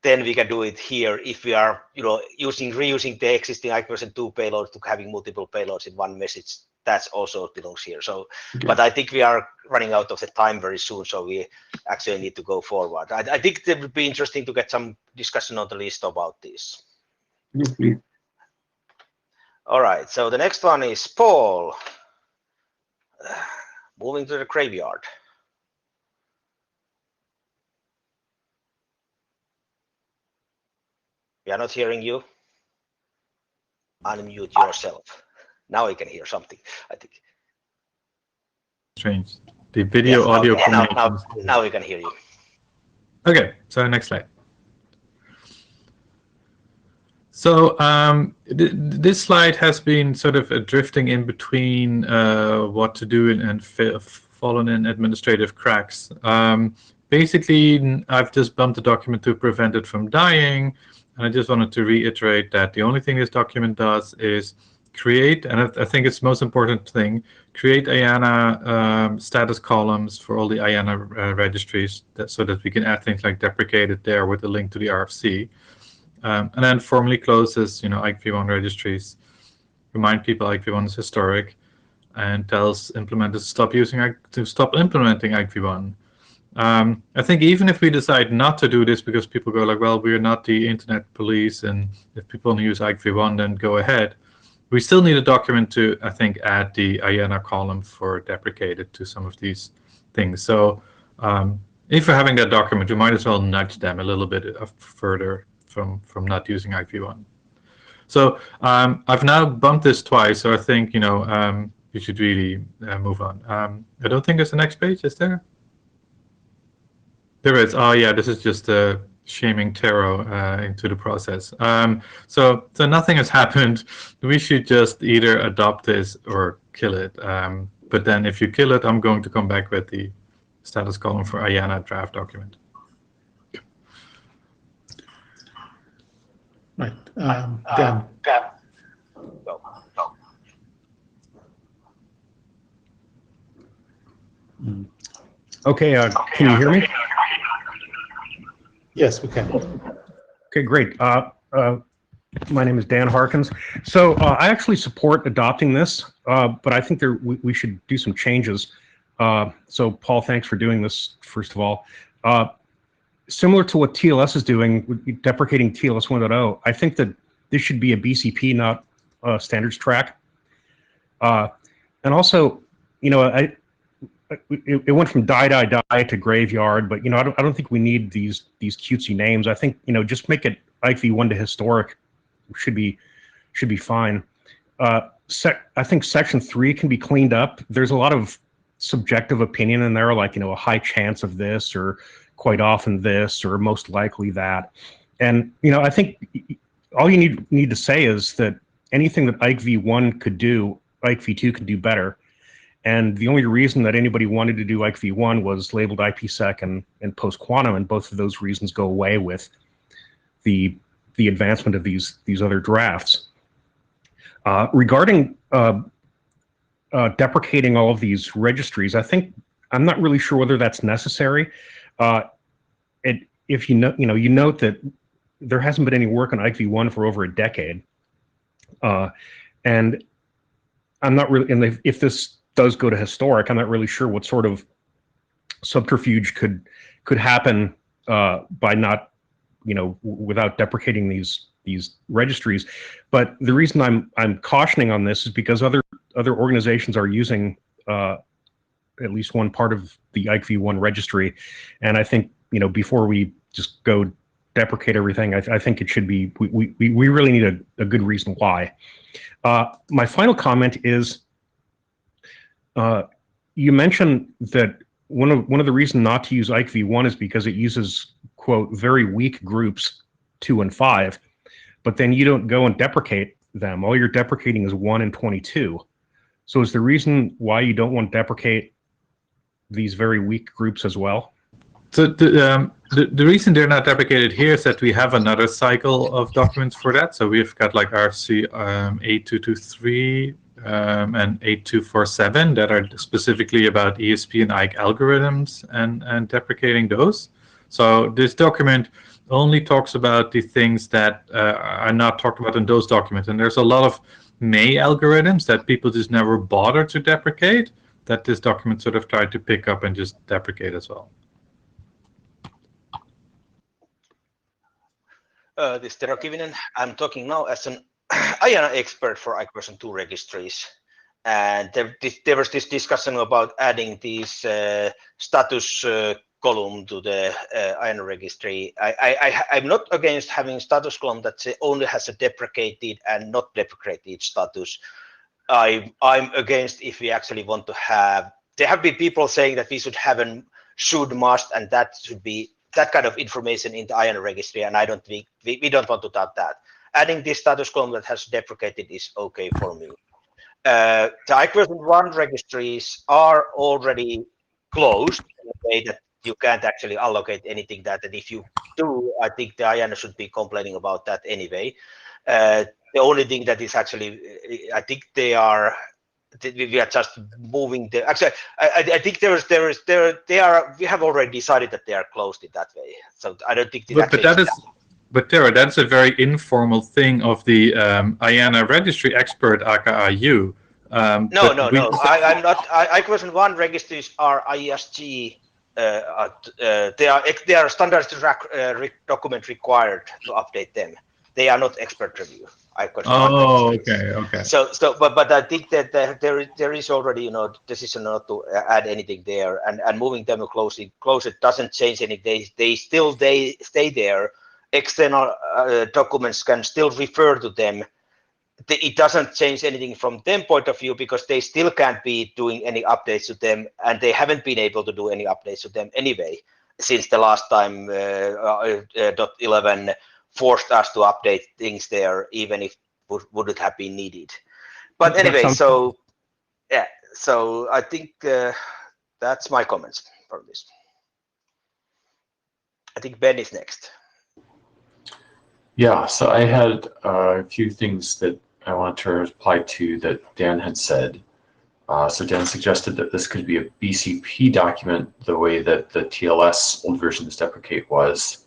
then we can do it here. If we are reusing the existing IC version 2 payload to having multiple payloads in one message, that's also belongs here. So, okay. But I think we are running out of the time very soon, so we actually need to go forward. I think it would be interesting to get some discussion on the list about this. Yes, please. All right, so the next one is Paul. moving to the graveyard. We are not hearing you. Unmute yourself. Now I can hear something, I think. Strange. The video audio combination. Now we can hear you. Okay, so next slide. So this slide has been sort of drifting in between what to do and fallen in administrative cracks. Basically, I've just bumped the document to prevent it from dying. And I just wanted to reiterate that the only thing this document does is create, and I think it's the most important thing, create IANA status columns for all the IANA registries so that we can add things like deprecated there with a link to the RFC. And then formally closes, IKV1 registries, remind people IKV1 is historic, and tells implementers to stop implementing IKV1. I think even if we decide not to do this because people go like, well, we're not the internet police, and if people only use IKV1, then go ahead. We still need a document to, I think, add the IANA column for deprecated to some of these things. So if we're having that document, we might as well nudge them a little bit further from not using IKV1. So I've now bumped this twice, so I think you should really move on. I don't think there's a next page, is there? There is. Oh yeah, this is just shaming Taro into the process. So nothing has happened. We should just either adopt this or kill it. But then if you kill it, I'm going to come back with the status column for IANA draft document. Right. Dan. Okay, can you hear me? Yes, we can. Okay, great. My name is Dan Harkins. So I actually support adopting this, but I think we should do some changes. So Paul, thanks for doing this, first of all. Similar to what TLS is doing, deprecating TLS 1.0, I think that this should be a BCP, not a standards track. And also, it went from die to graveyard, but I don't think we need these cutesy names. I think just make it IKV1 to historic should be fine. I think section 3 can be cleaned up. There's a lot of subjective opinion in there, like a high chance of this, or quite often this, or most likely that. And I think all you need to say is that anything that IKV1 could do, IKV2 could do better. And the only reason that anybody wanted to do IKV1 was labeled IPsec and post-quantum, and both of those reasons go away with the advancement of these other drafts. Regarding deprecating all of these registries, I'm not really sure whether that's necessary. If you note that there hasn't been any work on IKV1 for over a decade, and I'm not really, and if this does go to historic, I'm not really sure what sort of subterfuge could happen by not, without deprecating these registries. But the reason I'm cautioning on this is because other organizations are using at least one part of the IKV1 registry, and I think before we just go deprecate everything, I think it should be we really need a good reason why. My final comment is, you mentioned that one of the reasons not to use IKV1 is because it uses, quote, very weak groups 2 and 5, but then you don't go and deprecate them. All you're deprecating is 1 and 22. So is the reason why you don't want to deprecate these very weak groups as well? So the reason they're not deprecated here is that we have another cycle of documents for that. So we've got like RFC 8223 and 8247 that are specifically about ESP and IKE algorithms and deprecating those. So this document only talks about the things that are not talked about in those documents. And there's a lot of May algorithms that people just never bother to deprecate, that this document sort of tried to pick up and just deprecate as well. This is Tero Kivinen. I'm talking now as an IANA expert for IKE version 2 registries. and there was this discussion about adding this status column to the IANA registry. I'm not against having status column that only has a deprecated and not deprecated status. I'm against if we actually want to have. There have been people saying that we should have a should, must, and that should be that kind of information in the IANA registry, and I don't think we don't want to do that. Adding this status column that has deprecated is okay for me. The I-1 registries are already closed in a way that you can't actually allocate anything that, and if you do, I think the IANA should be complaining about that anyway. The only thing that is actually, I think we are just moving the. Actually, I think we have already decided that they are closed in that way. So I don't think but that is. But Tara, that's a very informal thing of the IANA registry expert, aka you. No. I'm not. I-1 registries are IESG. They are standard document required to update them. They are not expert review. Oh, okay. So, but I think that there is already decision not to add anything there, and moving them to close it doesn't change anything. They still stay there. External documents can still refer to them. It doesn't change anything from them point of view because they still can't be doing any updates to them, and they haven't been able to do any updates to them anyway since the last time .11 forced us to update things there, even if would it have been needed. But anyway, so I think that's my comments for this. I think Ben is next. Yeah, so I had a few things that I want to reply to that Dan had said. So Dan suggested that this could be a BCP document the way that the TLS old versions deprecate was.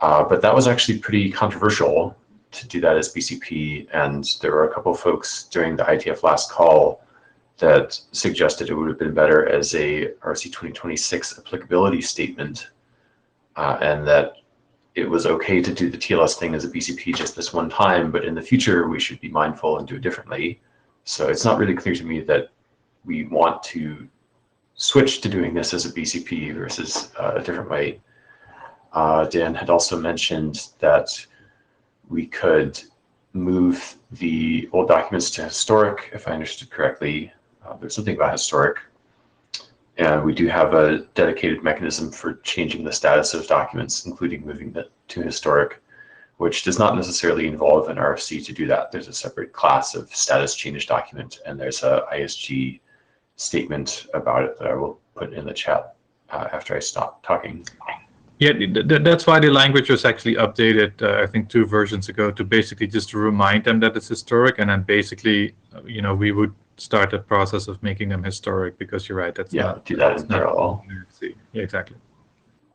But that was actually pretty controversial to do that as BCP. And there were a couple of folks during the IETF last call that suggested it would have been better as a RC 2026 applicability statement. And that it was okay to do the TLS thing as a BCP just this one time, but in the future we should be mindful and do it differently. So it's not really clear to me that we want to switch to doing this as a BCP versus a different way. Dan had also mentioned that we could move the old documents to historic, if I understood correctly. There's something about historic. And we do have a dedicated mechanism for changing the status of documents, including moving them to historic, which does not necessarily involve an RFC to do that. There's a separate class of status change document, and there's a ISG statement about it that I will put in the chat after I stop talking. Yeah, that's why the language was actually updated, I think 2 versions ago, to basically just remind them that it's historic, and then basically, we would start the process of making them historic, because you're right, that's do that in parallel. Yeah, exactly.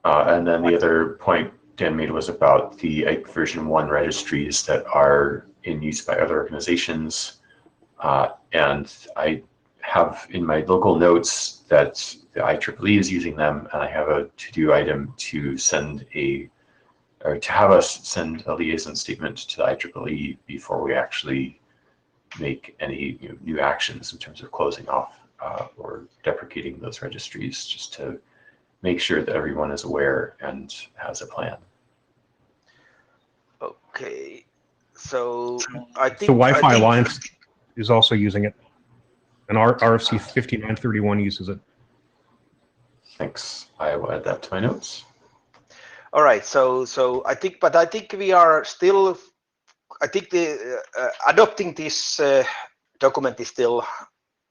And then the other point Dan made was about the IKE version 1 registries that are in use by other organizations. And I have in my local notes that the IEEE is using them, and I have a to-do item to have us send a liaison statement to the IEEE before we actually make any new actions in terms of closing off or deprecating those registries, just to make sure that everyone is aware and has a plan. Okay, so I think the Wi-Fi Alliance is also using it, and our RFC 5931 uses it. Thanks. I will add that to my notes. All right. So I think we are still. I think the adopting this document is still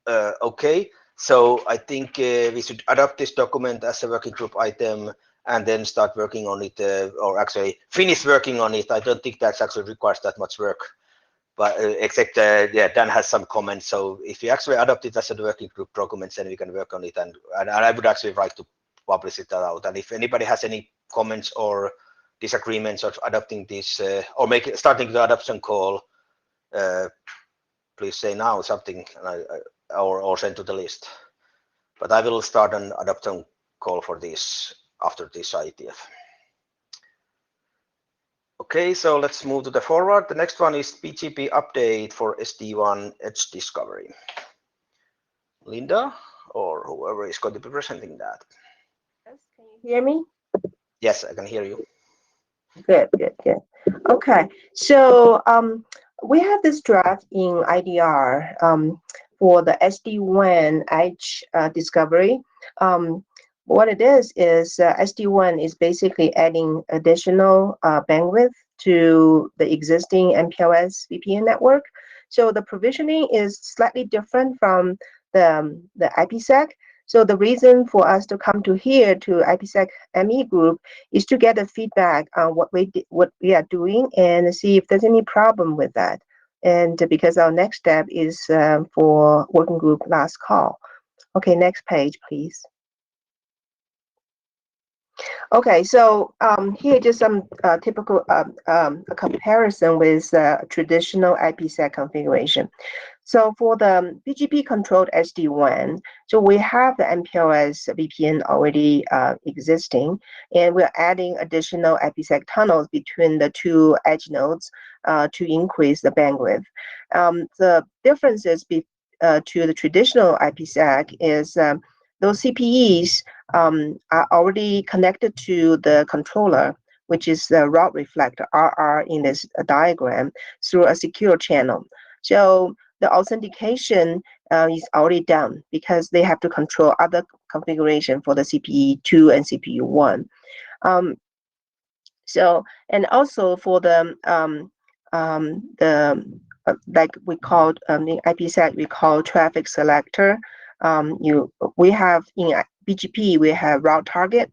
okay. So I think we should adopt this document as a working group item and then start working on it, or actually finish working on it. I don't think that actually requires that much work, but except Dan has some comments. So if you actually adopt it as a working group document, then we can work on it, and I would actually like to publish it out. And if anybody has any comments or disagreements of adopting this or starting the adoption call, please say now something, or send to the list. But I will start an adoption call for this after this IETF. Okay, so let's move to the forward. The next one is PGP update for SD1 Edge Discovery. Linda, or whoever is going to be presenting that. Yes, can you hear me? Yes, I can hear you. Good. Okay, so we have this draft in IDR for the SD-WAN edge discovery. What it is SD-WAN is basically adding additional bandwidth to the existing MPLS VPN network. So the provisioning is slightly different from the IPsec. So the reason for us to come to here to IPsec ME group is to get a feedback on what we are doing and see if there's any problem with that. And because our next step is for working group last call. Okay, next page, please. Okay, so here just some typical comparison with traditional IPsec configuration. So for the BGP controlled SD-WAN, so we have the MPLS VPN already existing, and we're adding additional IPsec tunnels between the two edge nodes to increase the bandwidth. The differences to the traditional IPsec is those CPEs are already connected to the controller, which is the route reflector, RR in this diagram, through a secure channel. So the authentication is already done because they have to control other configuration for the CPE 2 and CPE 1. So, and also for the like we called in IPsec, we call traffic selector. We have in BGP, we have route target.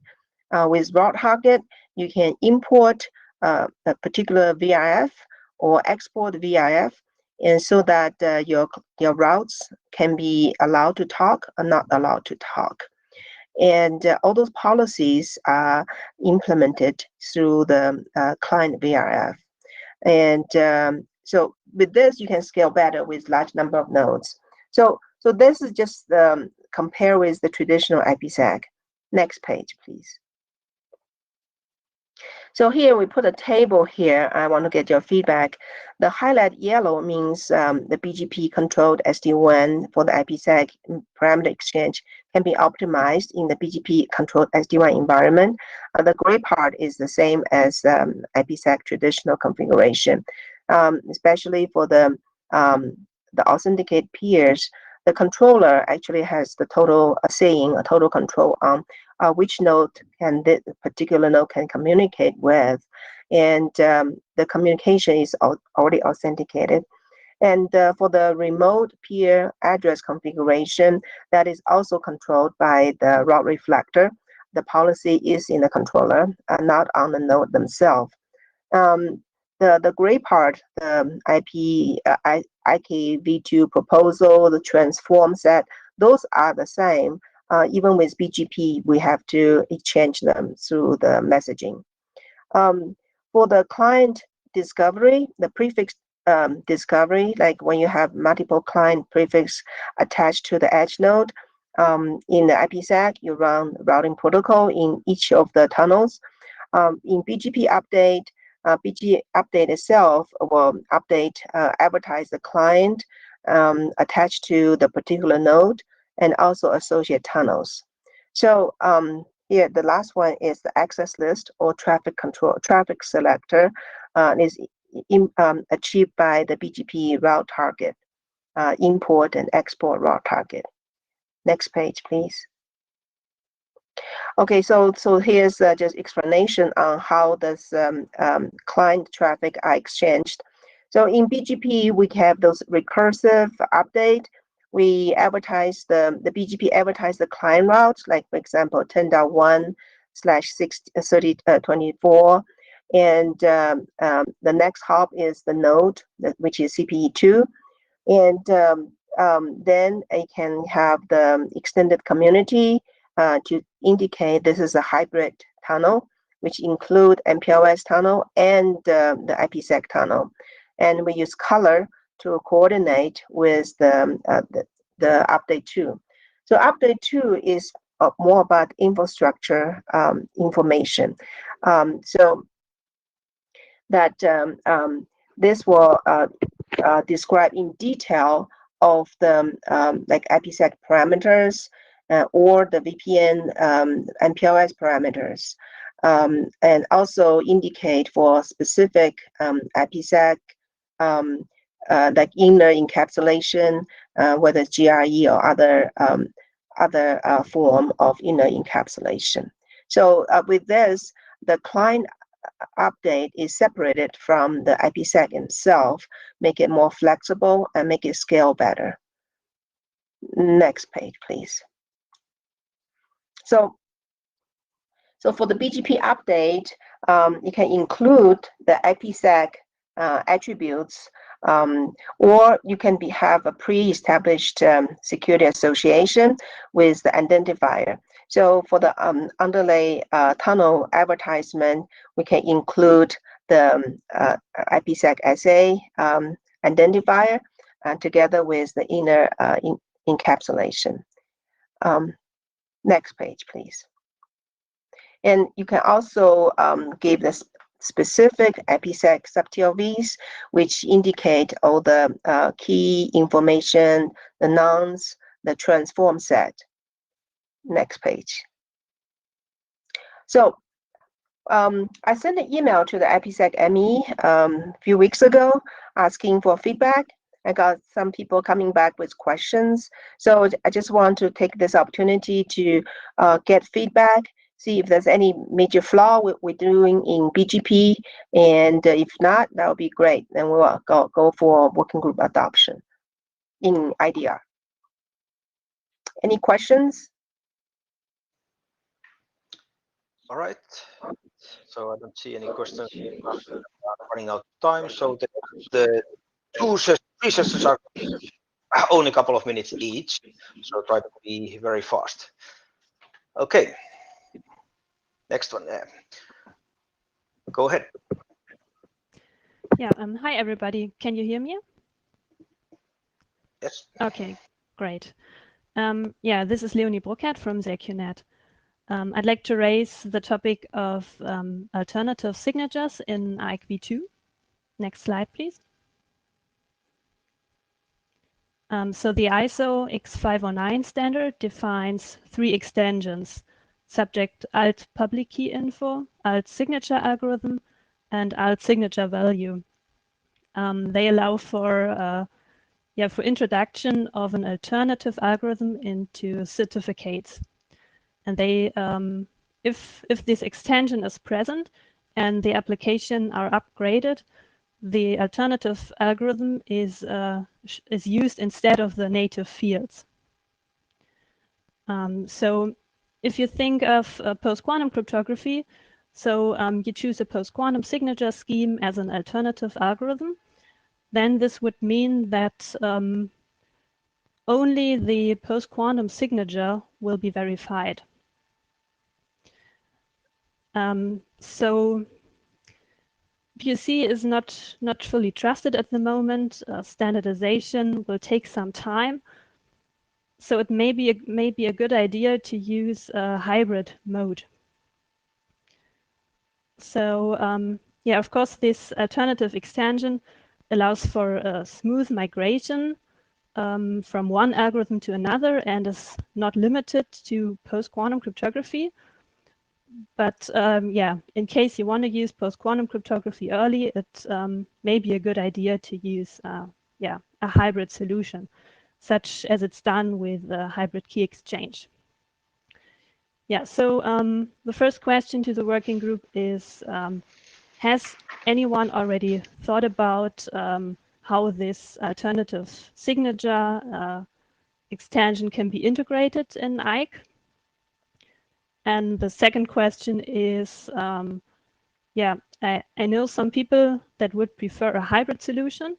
With route target, you can import a particular VIF or export VIF, and so that your routes can be allowed to talk or not allowed to talk. And all those policies are implemented through the client VRF. And so with this, you can scale better with large number of nodes. So this is just compare with the traditional IPsec. Next page, please. So here we put a table here. I want to get your feedback. The highlight yellow means the BGP controlled SD-WAN for the IPsec parameter exchange can be optimized in the BGP controlled SD-WAN environment. The gray part is the same as IPsec traditional configuration, especially for the authenticate peers. The controller actually has the total saying, a total control on which node can this particular node can communicate with, and the communication is already authenticated. And for the remote peer address configuration, that is also controlled by the route reflector. The policy is in the controller, not on the node themselves. The gray part, the IKv2 proposal, the transform set, those are the same. Even with BGP, we have to exchange them through the messaging. For the client discovery, the prefix discovery, like when you have multiple client prefix attached to the edge node, in the IPsec, you run routing protocol in each of the tunnels. In BGP update, BGP update itself will advertise the client attached to the particular node and also associate tunnels. So here the last one is the access list or traffic selector is achieved by the BGP route target, import and export route target. Next page, please. Okay, so here's just explanation on how this client traffic are exchanged. So in BGP, we have those recursive update. We advertise the BGP advertise the client routes, like for example 10.1/63024, and the next hop is the node, which is CPE2, and then it can have the extended community to indicate this is a hybrid tunnel, which include MPLS tunnel and the IPsec tunnel, and we use color to coordinate with the update 2. So update 2 is more about infrastructure information. So that this will describe in detail of the like IPsec parameters or the VPN MPLS parameters, and also indicate for specific IPsec like inner encapsulation, whether it's GRE or other form of inner encapsulation. So with this, the client update is separated from the IPsec itself, make it more flexible and make it scale better. Next page, please. So for the BGP update, you can include the IPsec attributes, or you can have a pre-established security association with the identifier. So for the underlay tunnel advertisement, we can include the IPsec SA identifier together with the inner encapsulation. Next page, please. And you can also give the specific IPsec sub-TLVs, which indicate all the key information, the nonce, the transform set. Next page. So I sent an email to the IPsec ME a few weeks ago asking for feedback. I got some people coming back with questions. So I just want to take this opportunity to get feedback, see if there's any major flaw we're doing in BGP. And if not, that would be great. Then we'll go for working group adoption in IDR. Any questions? All right. So I don't see any questions. Running out of time. So the three sessions are only a couple of minutes each. So try to be very fast. Okay. Next one. Go ahead. Yeah. Hi, everybody. Can you hear me? Yes. Okay, great. Yeah, this is Leonie Bruckert from ZQNet. I'd like to raise the topic of alternative signatures in IETF. Next slide, please. So the ISO X509 standard defines 3 extensions: subject alt public key info, alt signature algorithm, and alt signature value. They allow for introduction of an alternative algorithm into certificates. And they, if this extension is present and the application are upgraded, the alternative algorithm is used instead of the native fields. So if you think of post-quantum cryptography, so you choose a post-quantum signature scheme as an alternative algorithm, then this would mean that only the post-quantum signature will be verified. So POC is not fully trusted at the moment. Standardization will take some time. So it may be a good idea to use a hybrid mode. So yeah, of course, this alternative extension allows for a smooth migration from one algorithm to another and is not limited to post-quantum cryptography. But yeah, in case you want to use post-quantum cryptography early, it may be a good idea to use yeah, a hybrid solution, such as it's done with hybrid key exchange. Yeah, so the first question to the working group is, has anyone already thought about how this alternative signature extension can be integrated in IKE? And the second question is, yeah, I know some people that would prefer a hybrid solution.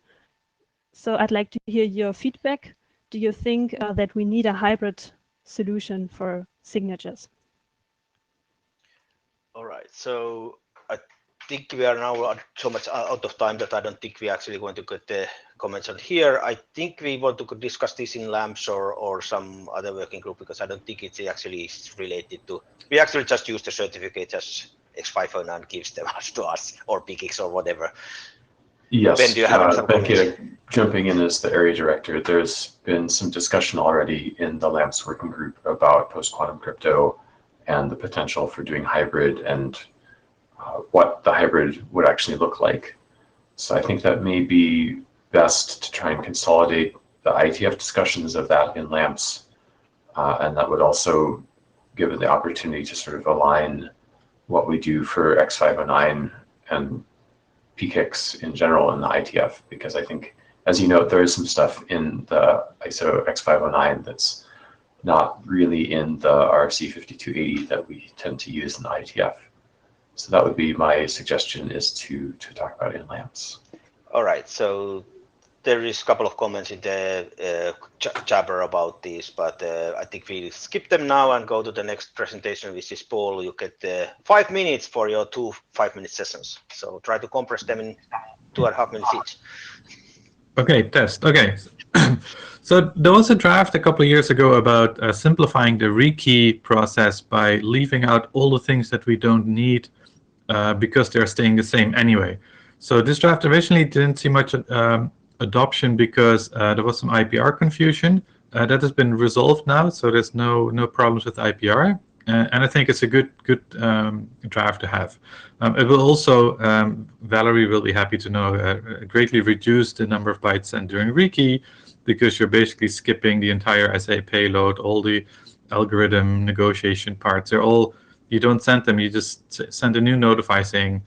So I'd like to hear your feedback. Do you think that we need a hybrid solution for signatures? All right. So I think we are now so much out of time that I don't think we're actually going to get the comments on here. I think we want to discuss this in LAMPS or some other working group, because I don't think it's actually related to, we actually just use the certificates as X509 gives them to us, or PKIX or whatever. Yes, Ben, do you have some comments? Benke, jumping in as the area director, there's been some discussion already in the LAMPS working group about post-quantum crypto and the potential for doing hybrid and what the hybrid would actually look like. So I think that may be best to try and consolidate the IETF discussions of that in LAMPS, and that would also give it the opportunity to sort of align what we do for X509 and PKIX in general in the IETF, because I think, as you note, there is some stuff in the ISO X509 that's not really in the RFC 5280 that we tend to use in the IETF. So that would be my suggestion, is to talk about it in LAMPS. All right, so there is a couple of comments in the Jabber about this, but I think we'll skip them now and go to the next presentation, which is Paul. You get 5 minutes for your 2 5-minute sessions. So try to compress them in 2.5 minutes each. Okay, test. Okay. So there was a draft a couple of years ago about simplifying the rekey process by leaving out all the things that we don't need because they're staying the same anyway. So this draft originally didn't see much adoption because there was some IPR confusion. That has been resolved now, so there's no problems with IPR, and I think it's a good draft to have. It will also, Valerie will be happy to know, greatly reduce the number of bytes sent during rekey, because you're basically skipping the entire SA payload, all the algorithm negotiation parts. They're all, you don't send them, you just send a new notify saying,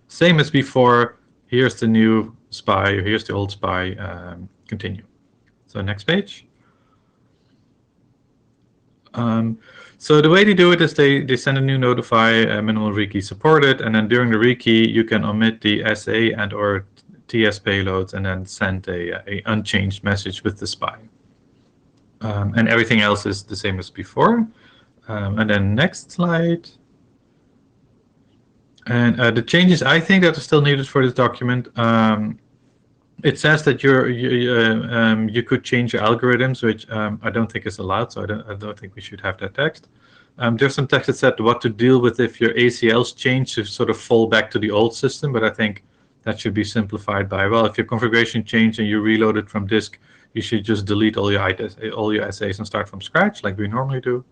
same as before, here's the new SPI, or here's the old SPI, continue. So next page. So the way they do it is they send a new notify, minimal rekey supported, and then during the rekey you can omit the SA and or TS payloads and then send a unchanged message with the SPI. And everything else is the same as before. And then next slide. And the changes I think that are still needed for this document. It says that you could change your algorithms, which I don't think is allowed, so I don't think we should have that text. There's some text that said what to deal with if your ACLs change to sort of fall back to the old system, but I think that should be simplified by, well, if your configuration changed and you reload it from disk, you should just delete all your essays and start from scratch like we normally do.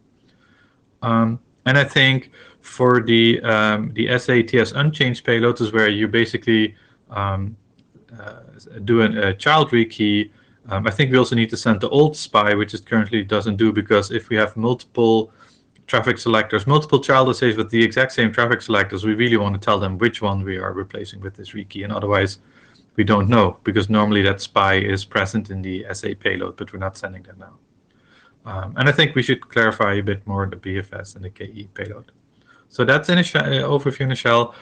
And I think for the SATS unchanged payloads is where you basically do a child rekey. I think we also need to send the old SPI, which it currently doesn't do, because if we have multiple traffic selectors, multiple child essays with the exact same traffic selectors, we really want to tell them which one we are replacing with this rekey, and otherwise we don't know, because normally that SPI is present in the SA payload, but we're not sending that now. And I think we should clarify a bit more the BFS and the KE payload. So that's an overview in a shell.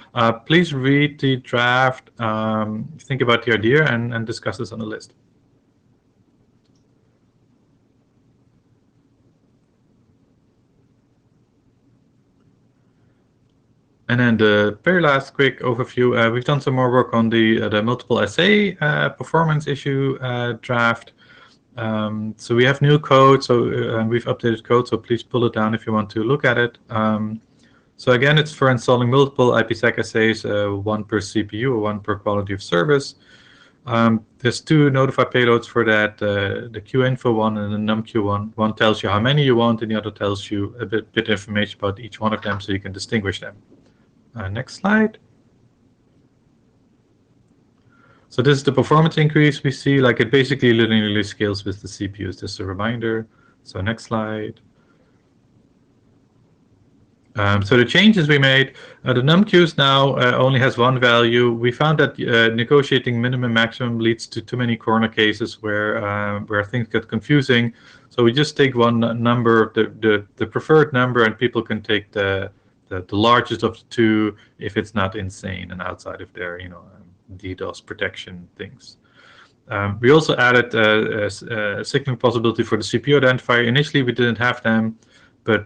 Please read the draft, think about the idea, and discuss this on the list. And then the very last quick overview, we've done some more work on the multiple SA performance issue draft. So we have new code, so we've updated code, so please pull it down if you want to look at it. So again, it's for installing multiple IPsec assays, 1 per CPU or 1 per quality of service. There's 2 notify payloads for that, the QInfo one and the numQ one. One tells you how many you want, and the other tells you a bit information about each one of them, so you can distinguish them. Next slide. So this is the performance increase we see. Like, it basically linearly scales with the CPUs. Just a reminder. So next slide. So the changes we made, the numQs now only has 1 value. We found that negotiating minimum maximum leads to too many corner cases where things get confusing. So we just take one number, the preferred number, and people can take the largest of the 2 if it's not insane and outside of their DDoS protection things. We also added a signaling possibility for the CPU identifier. Initially we didn't have them, but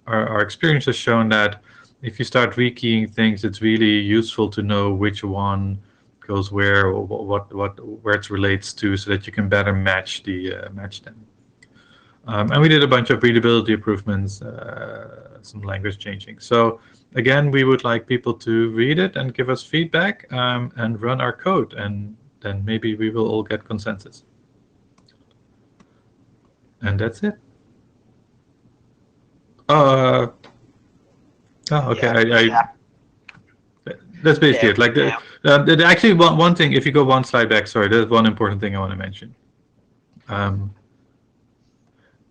our experience has shown that if you start rekeying things, it's really useful to know which one goes where, or where it relates to, so that you can better match them. And we did a bunch of readability improvements, some language changing. So again, we would like people to read it and give us feedback and run our code, and then maybe we will all get consensus. And that's it. Oh, okay. Yeah. That's basically it. Like actually, one thing. If you go one slide back, sorry, there's one important thing I want to mention.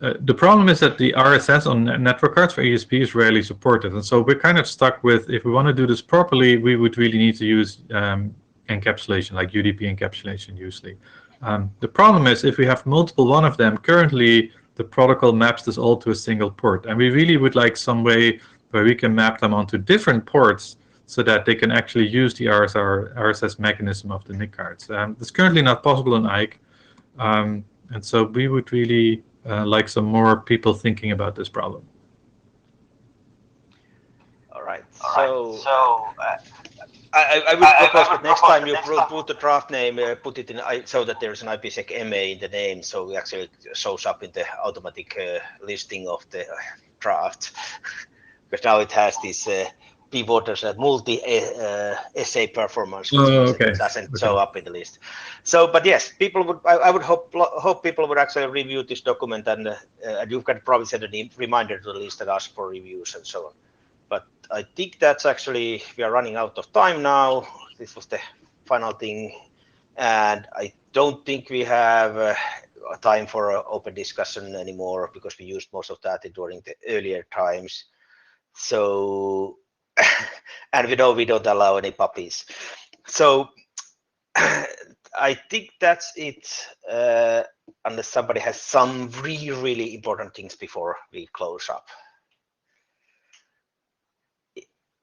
The problem is that the RSS on network cards for ESP is rarely supported, and so we're kind of stuck with, if we want to do this properly, we would really need to use encapsulation, like UDP encapsulation usually. The problem is, if we have multiple one of them, currently the protocol maps this all to a single port, and we really would like some way where we can map them onto different ports so that they can actually use the RSS mechanism of the NIC cards. It's currently not possible on IKE, and so we would really like some more people thinking about this problem. All right. So I would propose that next time you put the draft name, put it in so that there's an Ipsecme in the name, so it actually shows up in the automatic listing of the draft. Because now it has this pivoters at multi-essay performance, which means it doesn't show up in the list. So, but yes, people would. I would hope people would actually review this document, and you can probably send a reminder to the list and ask for reviews and so on. But I think that's actually, we are running out of time now. This was the final thing, and I don't think we have time for an open discussion anymore because we used most of that during the earlier times. So, and we know we don't allow any puppies. So I think that's it, unless somebody has some really important things before we close up.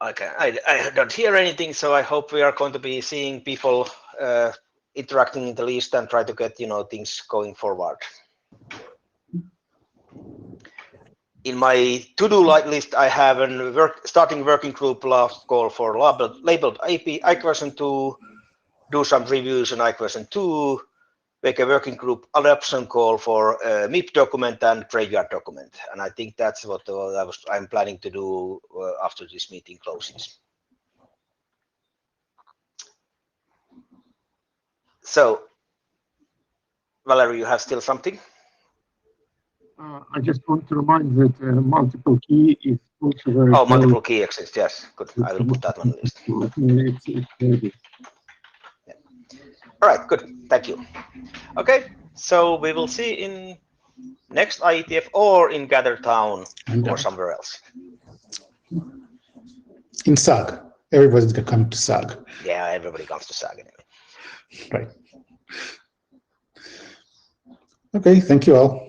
Okay, I don't hear anything, so I hope we are going to be seeing people interacting in the list and try to get things going forward. In my to-do list, I have a starting working group last call for labeled IKE version 2, do some reviews on IKE version 2, make a working group adoption call for MIP document and graveyard document. And I think that's what I'm planning to do after this meeting closes. So, Valerie, you have still something? I just want to remind that multiple key is also very. Oh, multiple key exists. Yes, good. I will put that on the list. It's very good. Yeah. All right, good. Thank you. Okay, so we will see in next IETF or in Gather Town or somewhere else. In SAG. Everybody's going to come to SAG. Yeah, everybody comes to SAG anyway. Right. Okay, thank you all.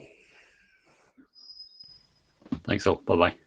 Thanks all. Bye-bye.